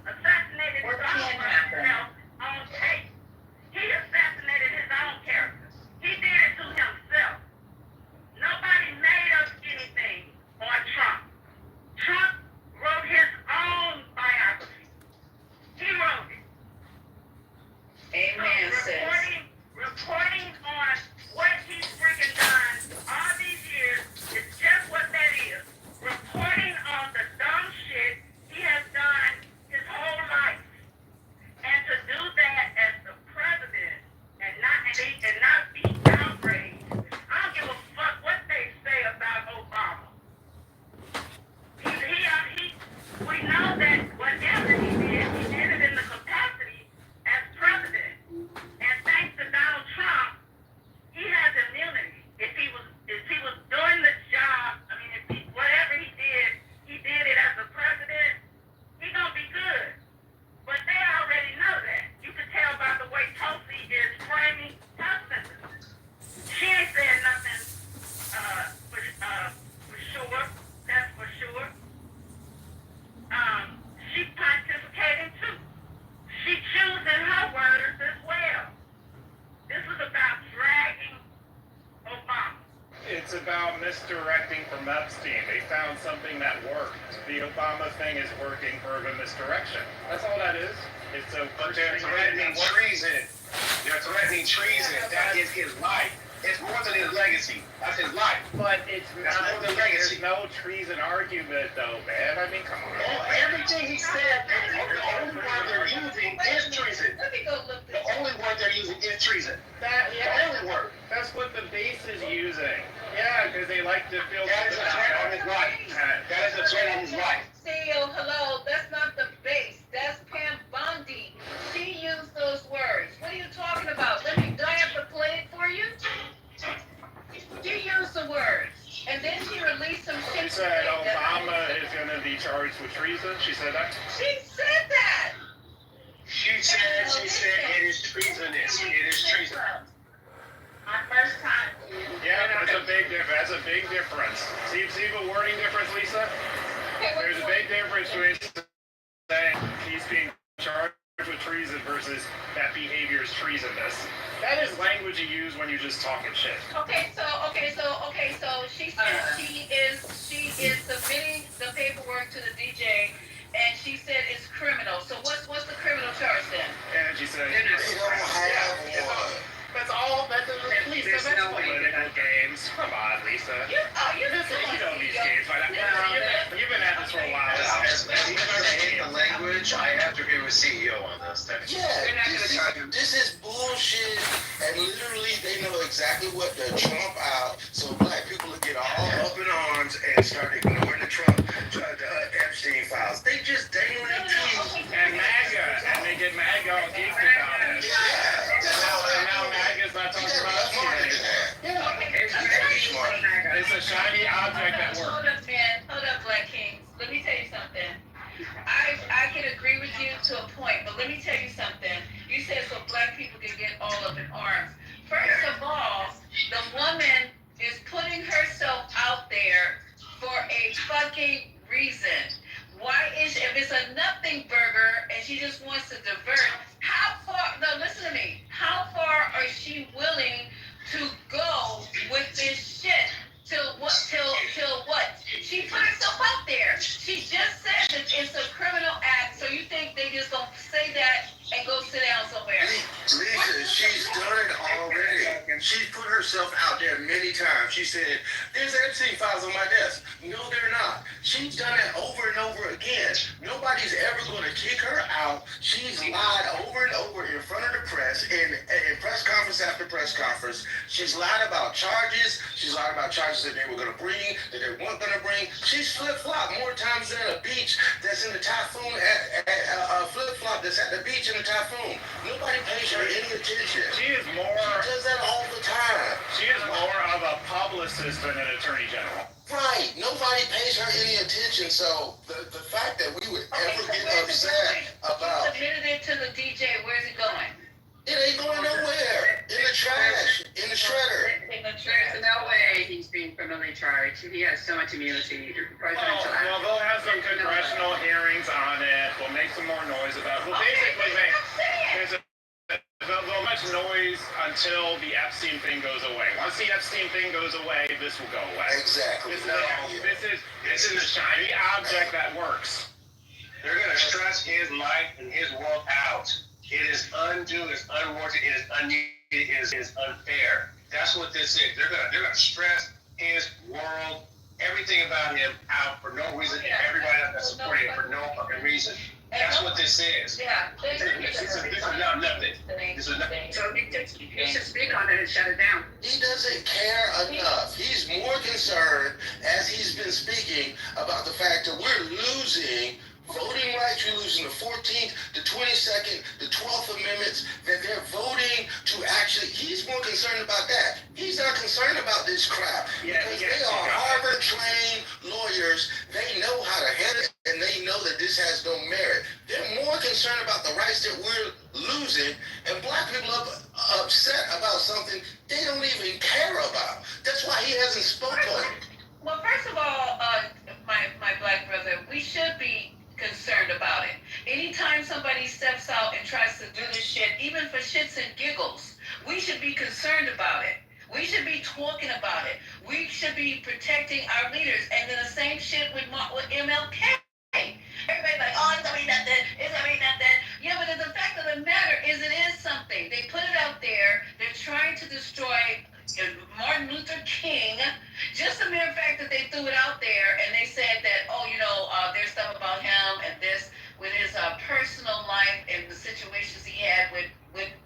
assassinated his own himself on tape. He assassinated his own character. He did it to himself. Nobody made up anything on Trump. Trump wrote his own biography. He wrote it. Amen, sis. Reporting on what he's freaking done all these years is just what that is. Reporting on the dumb shit he has done his whole life. And to do that as the president and not be outraged. I don't give a fuck what they say about Obama. We know that whatever he did it in the capacity as president. And thanks to Donald Trump, he has immunity. If he was doing the job, whatever he did it as a president, he gonna be good. But they already know that. You can tell by the way Tulsi is framing her sentences. She ain't said nothing for sure. That's for sure. She's participating too. She's choosing her words as well. This is about dragging Obama. It's about misdirecting from Epstein. They found something that worked. The Obama thing is working for the misdirection. That's all that is. It's a But they're threatening treason. They're threatening treason. That is his life. It's more than his legacy. That's his life. But it's That's not. more than legacy. There's no treason argument, though, man. Come on. Everything he said, the only word they're using is treason. Let me go look this The only word they're using is treason. The only word. That's what the base is using. Yeah, because they like to feel. That is a threat on his life. That is a threat on his life. CEO, hello, that's not the base. That's Pam Bondi. She used those words. What are you talking about? Do I have to play it for you? She used the words. And then she released some shit. She said Obama is going to be charged with treason. She said that. She said that. She said it is treasonous. It is treason. My first time is. Yeah, that's a big difference. That's a big difference. See the wording difference, Lisa? There's a big difference between saying he's being charged with treason versus that behavior is treasonous. That is language you use when you're just talking shit. Okay, so she said she is submitting the paperwork to the DJ, and she said it's criminal. So what's the criminal charge then? And she said, They don't have one. that's all. That's Lisa. That's no way political games. Come on, Lisa. You know these games. You've been at this for a while. Even though they hate the language, I have to agree with CEO on this. Yeah, this is bullshit, and literally they know exactly what to trump out, so black people will get all up in arms and start ignoring the Epstein files. They just dangling teeth. And MAGA, and they get MAGA all geeked about it. And now MAGA's not talking about us anymore. It's a shiny object that works. Hold up, man. Hold up, Black Kings. Let me tell you something. I can agree with you to a point, but let me tell you something. You said so black people can get all up in arms. First of all, the woman is putting herself out there for a fucking reason. Why is if it's a nothing burger and she just wants to divert, how far, no, listen to me, how far is she willing to go with this shit? Till what? She put herself out there. She just said that it's a criminal act, so you think they just gonna say that and go sit down somewhere? Lisa, she's done it already. She's put herself out there many times. She said, there's Epstein files on my desk. No, they're not. She's done it over and over again. Nobody's ever going to kick her out. She's lied over and over in front of the press, in press conference after press conference. She's lied about charges. She's lied about charges that they were going to bring, that they weren't going to bring. She's flip-flopped more times than a beach that's in the typhoon, a flip-flop that's at the beach in the typhoon. Nobody pays her any attention. She is more. She does that all the time. She is more of a publicist than an attorney general. Right. Nobody pays her any attention. So the fact that we would ever get upset about. You submitted it to the DJ. Where's it going? It ain't going nowhere. In the trash. In the shredder. There's no way he's being criminally charged. He has so much immunity. Well, they'll have some congressional hearings on it. We'll make some more noise about it. Well, basically, there'll much noise until the Epstein thing goes away. Once the Epstein thing goes away, this will go away. Exactly. This is a shiny object that works. They're going to stress his life and his world out. It is undue, it's unwarranted, it is unneeded, it is unfair. That's what this is. They're gonna stress his world, everything about him out for no reason, and everybody else that's supporting it for no fucking reason. That's what this is. Yeah. This is not nothing. This is nothing. So he should speak on it and shut it down. He doesn't care enough. He's more concerned, as he's been speaking, about the fact that we're losing voting rights. We're losing the 14th, the 22nd, the 12th Amendments, that they're voting to actually, he's more concerned about that. He's not concerned about this crap. Because they are Harvard-trained lawyers. They know how to handle it, and they know that this has no merit. They're more concerned about the rights that we're losing, and black people are upset about something they don't even care about. That's why he hasn't spoken. Well, first of all, my black brother, we should be concerned about it. Anytime somebody steps out and tries to do this shit, even for shits and giggles, we should be concerned about it. We should be talking about it. We should be protecting our leaders. And then the same shit with MLK. Everybody's like, oh, it's gonna be nothing. It's gonna be nothing. Yeah, but the fact of the matter is, it is something. They put it out there. They're trying to destroy Martin Luther King. Just the mere fact that they threw it out there and they said that, oh, there's stuff about him and this with his personal life and the situations he had with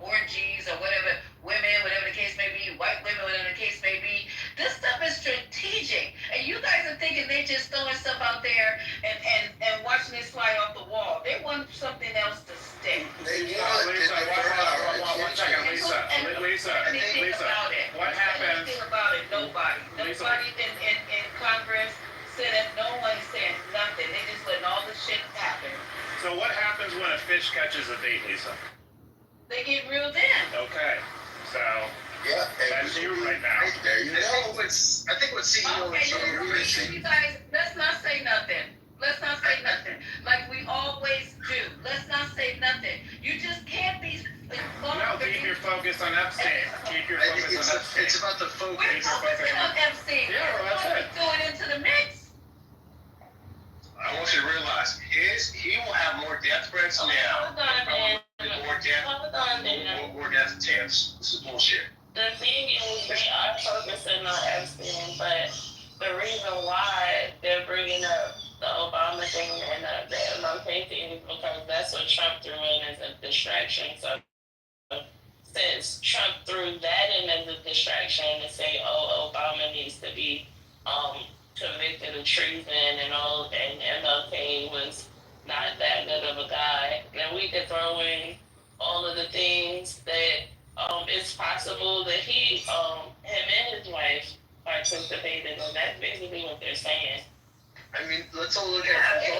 orgies or whatever, women, whatever the case may be, white women, whatever the case may be. This stuff is strategic. And you guys are thinking they're just throwing stuff out there and watching it slide off the wall. They want something else to stick. Lisa, what happens? Anything about it, nobody. Nobody in Congress, Senate, no one said nothing. They just letting all this shit happen. So what happens when a fish catches a bait, Lisa? They get reeled in. Okay, so Yeah, That's you right now. There you go. I think what CEO Okay, you guys, let's not say nothing. Let's not say nothing. Like we always do. Let's not say nothing. You just can't be No, keep your focus on Epstein. Keep your focus on Epstein. It's about the focus. We're focusing on Epstein. Yeah, well, that's it. Going into the mix. I want you to realize he will have more death threats now. Hold on, man. More death. Hold on, man. More death attempts. This is bullshit. The thing is, they are focusing on Epstein, but the reason why they're bringing up the Obama thing and the MLK thing is because that's what Trump threw in as a distraction. So since Trump threw that in as a distraction to say, oh, Obama needs to be convicted of treason and all, and MLK was not that good of a guy, then we could throw in all of the things that it's possible that he, him and his wife participated, and that's basically what they're saying. I mean, let's all look at it.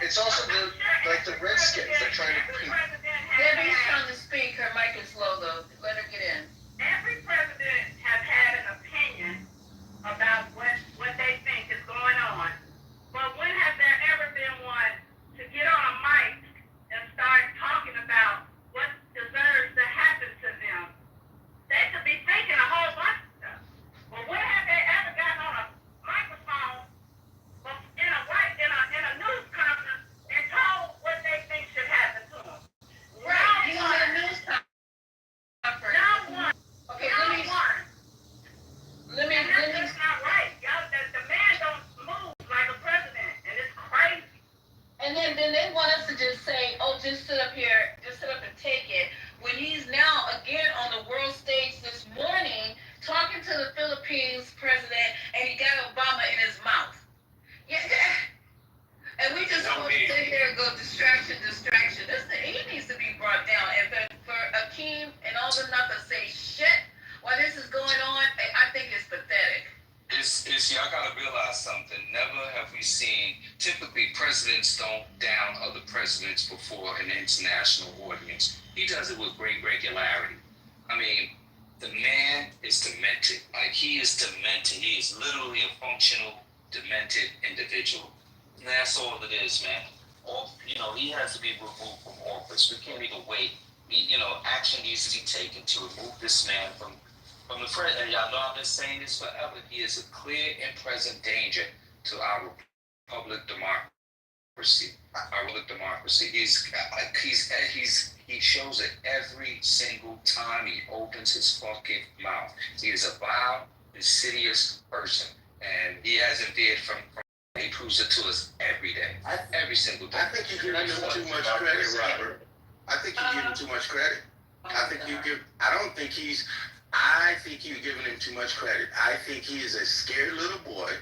It's also the Redskins. They're trying to. Debbie's trying to speak. Her mic is low though. Let her get in. Every president has had an opinion about what they think is going on. But when has there ever been one to get on a mic and start talking about what deserves to happen to them? They could be thinking a whole bunch of stuff. But when have they ever gotten on a microphone in a news conference and told what they think should happen to them? Right, you in a news conference. Not one. Okay, let me. That's not right. Y'all, the man don't move like a president, and it's crazy. And then they want us to just say, oh, just sit up here, just sit up and take it. When he's now again on the world stage this morning talking to the Philippines president, and he got Obama in his mouth. Yeah. And we just want to sit here and go distraction. He needs to be brought down. And for Akeem and all them not to say shit while this is going on, I think it's pathetic. Y'all gotta realize something. Never have we seen. Typically, presidents don't down other presidents before an international audience. He does it with great regularity. I mean, the man is demented. Like, he is demented. He is literally a functional, demented individual. And that's all it is, man. He has to be removed from office. We can't even wait. Action needs to be taken to remove this man from the president. And y'all know I've been saying this forever. He is a clear and present danger to our republic democracy. He shows it every single time he opens his fucking mouth. He is a vile, insidious person, and he hasn't veered from. He proves it to us every day, every single day. I think you're giving him too much credit, Robert. I think you're giving him too much credit. I think you're giving him too much credit. I think he is a scared little boy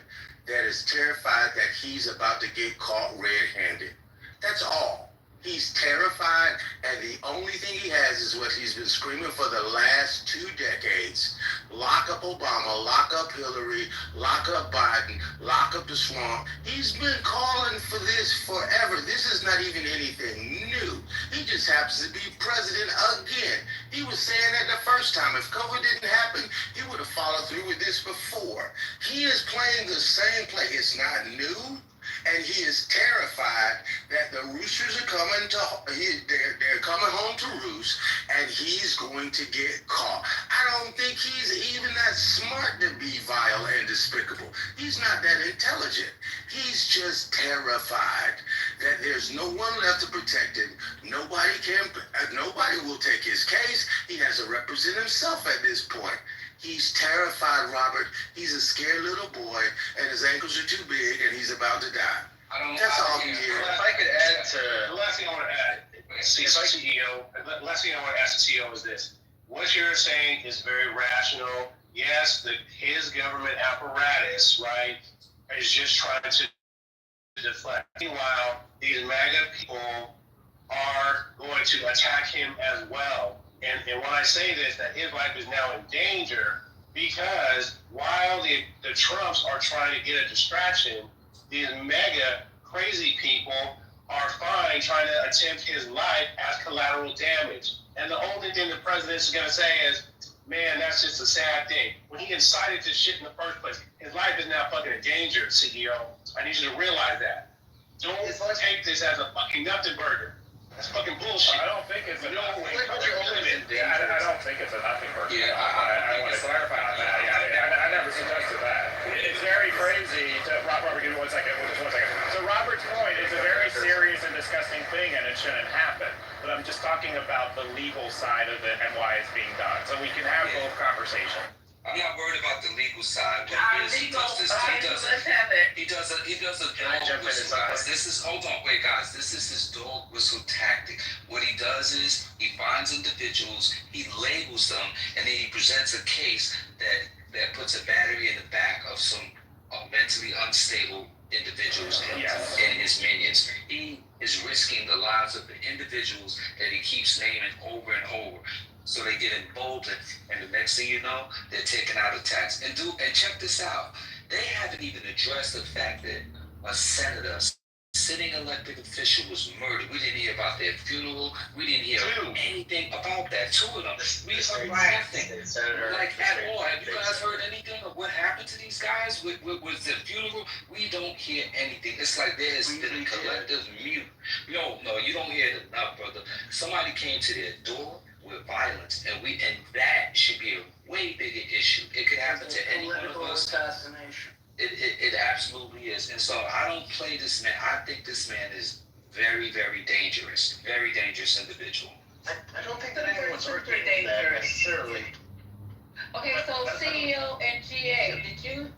that is terrified that he's about to get caught red-handed. That's all. He's terrified, and the only thing he has is what he's been screaming for the last 2 decades. Lock up Obama, lock up Hillary, lock up Biden, lock up the swamp. He's been calling for this forever. This is not even anything new. He just happens to be president again. He was saying that the first time. If COVID didn't happen, he would have followed through with this before. He is playing the same play. It's not new. And he is terrified that the roosters are coming they're coming home to roost, and he's going to get caught. I don't think he's even that smart to be vile and despicable. He's not that intelligent. He's just terrified that there's no one left to protect him. Nobody will take his case. He has to represent himself at this point. He's terrified, Robert. He's a scared little boy, and his ankles are too big, and he's about to die. That's all he is. If I could add to the last thing I want to add, last thing I want to ask the CEO is this: what you're saying is very rational. Yes, his government apparatus, right, is just trying to deflect. Meanwhile, these MAGA people are going to attack him as well. And when I say this, that his life is now in danger because while the Trumps are trying to get a distraction, these mega crazy people are fine trying to attempt his life as collateral damage. And the only thing the president is going to say is, man, that's just a sad thing. When he incited this shit in the first place, his life is now fucking in danger, CEO. I need you to realize that. Don't take this as a fucking nothing burger. That's fucking bullshit. I don't think it's a nothing burger. I don't think it's a nothing burger. Yeah, I want to clarify on that. I never suggested that. It's very crazy to Robert. Give me 1 second. Just 1 second. So Robert's point is a very serious and disgusting thing, and it shouldn't happen. But I'm just talking about the legal side of it and why it's being done, so we can have both conversations. I'm not worried about the legal side. What it is, he does a dog whistle. Hold on, wait, guys. This is his dog whistle tactic. What he does is he finds individuals, he labels them, and then he presents a case that puts a battery in the back of some mentally unstable individuals and his minions. He is risking the lives of the individuals that he keeps naming over and over. So they get emboldened, and the next thing you know, they're taking out attacks. And check this out. They haven't even addressed the fact that a senator, sitting elected official, was murdered. We didn't hear about their funeral. We didn't hear anything about that. 2 of them. We heard nothing. Like at all. Have you guys heard anything of what happened to these guys with their funeral? We don't hear anything. It's like there's been a collective mute. No, you don't hear it enough, brother. Somebody came to their door with violence, and that should be a way bigger issue. It could happen to any one of us. Assassination. It absolutely is. And so I don't play this man. I think this man is very, very dangerous. Very dangerous individual. I don't think that anyone's working Super with that dangerous. necessarily. Okay, so CEO and GA,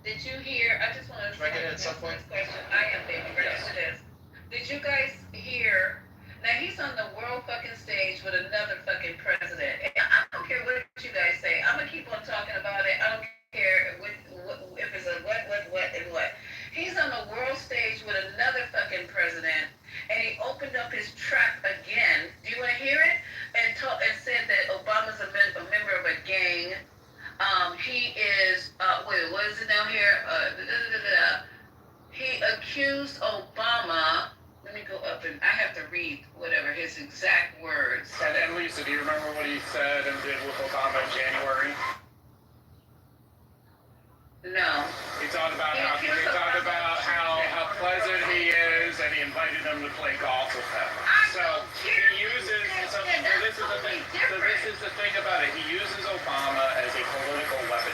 did you hear? I just want to I get it at some point? question. I am baby ready for this. Did you guys hear? Now he's on the world fucking stage with another fucking president. And I don't care what you guys say. I'm gonna keep on talking about it. I don't care if it's a what. He's on the world stage with another fucking president, and he opened up his trap again. Do you want to hear it? And said that Obama's a member of a gang. He is. What is it down here? He accused Obama. Let me go up and I have to read whatever his exact words. And Lisa, do you remember what he said and did with Obama in January? No. He talked about how pleasant he is, and he invited him to play golf with him. So he uses. So this is the thing. So this is the thing about it. He uses Obama as a political weapon.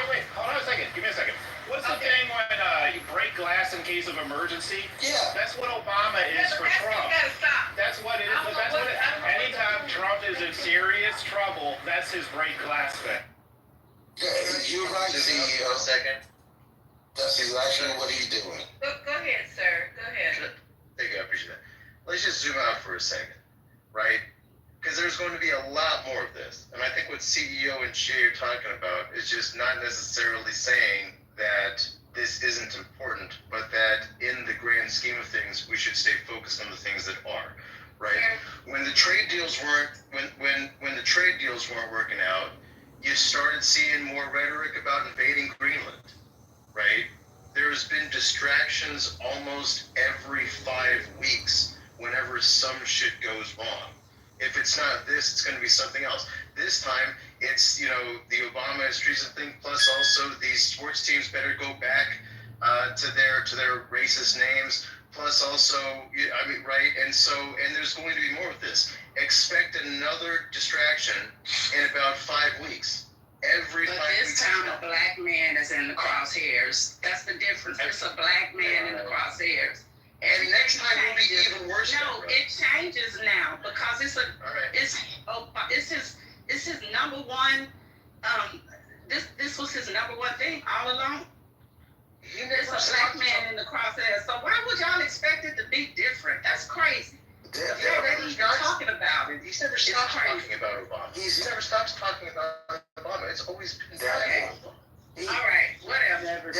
Wait. Hold on a second. Give me a second. What's the thing when you break glass in case of emergency? Yeah. That's what Obama is for Trump. That's what it is. Anytime Trump is in serious trouble, that's his break glass thing. Yeah, you're right, CEO. A second. That's exactly what he's doing. Go ahead, sir. Go ahead. Thank you, I appreciate that. Let's just zoom out for a second, right? Because there's going to be a lot more of this. And I think what CEO and Jay are talking about is just not necessarily saying that this isn't important, but that in the grand scheme of things, we should stay focused on the things that are, right? When the trade deals weren't working out, you started seeing more rhetoric about invading Greenland, right? There's been distractions almost every 5 weeks whenever some shit goes wrong. If it's not this, it's going to be something else. This time, it's, the Obama administration thing, plus also these sports teams better go back to their racist names, plus also, right? And there's going to be more of this. Expect another distraction in about 5 weeks. Every 5 weeks. This time a black man is in the crosshairs. That's the difference. It's a black man in the crosshairs. And next time will be even worse. No, it changes now because it's his number one. This was his number one thing all along. There's a black man in the crosshairs. So why would y'all expect it to be different? That's crazy. You're already talking about it. He's never stopped talking about Obama. He's never stopped talking about Obama. It's always been that. All right, whatever.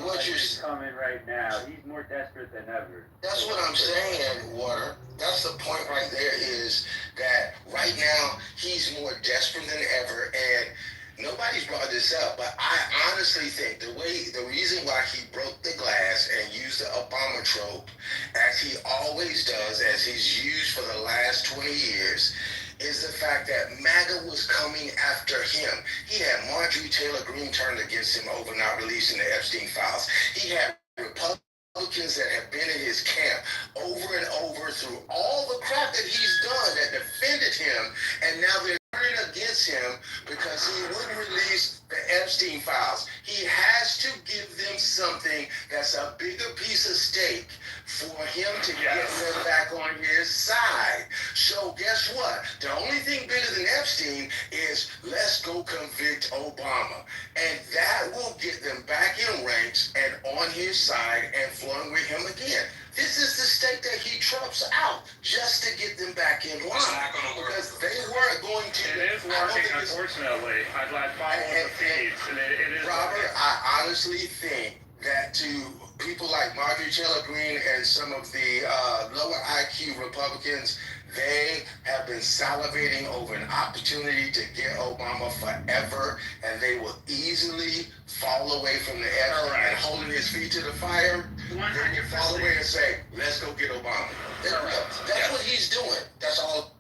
What you're coming right now, he's more desperate than ever. That's what I'm saying, Water. That's the point right there, is that right now he's more desperate than ever, and Nobody's brought this up, but I honestly think the reason why he broke the glass and used the Obama trope, as he always does, as he's used for the last 20 years, is the fact that MAGA was coming after him. He had Marjorie Taylor Greene turned against him over not releasing the Epstein files. He had Republicans that have been in his camp over and over through all the crap that he's done that defended him, and now they're turning against him because he wouldn't release the Epstein files. He has to give them something that's a bigger piece of steak for him to get them back on his side. So guess what? The only thing bigger than Epstein is let's go convict Obama. And that will get them back in ranks and on his side and flowing with him again. This is the steak that he trumps out just to get them back in line. Because they weren't going to. It is working, unfortunately. I'd follow the feeds. It is Robert, working. I honestly think that to people like Marjorie Taylor Greene and some of the lower IQ Republicans, they have been salivating over an opportunity to get Obama forever, and they will easily fall away from the edge and holding his feet to the fire. They will fall away and say, let's go get Obama. That's what he's doing. That's all.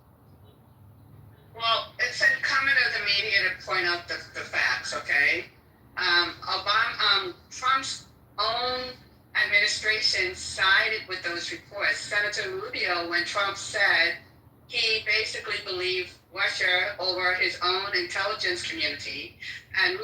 Well, it's incumbent of the media to point out the facts, okay? Trump's own administration sided with those reports. Senator Rubio, when Trump said he basically believed Russia over his own intelligence community, and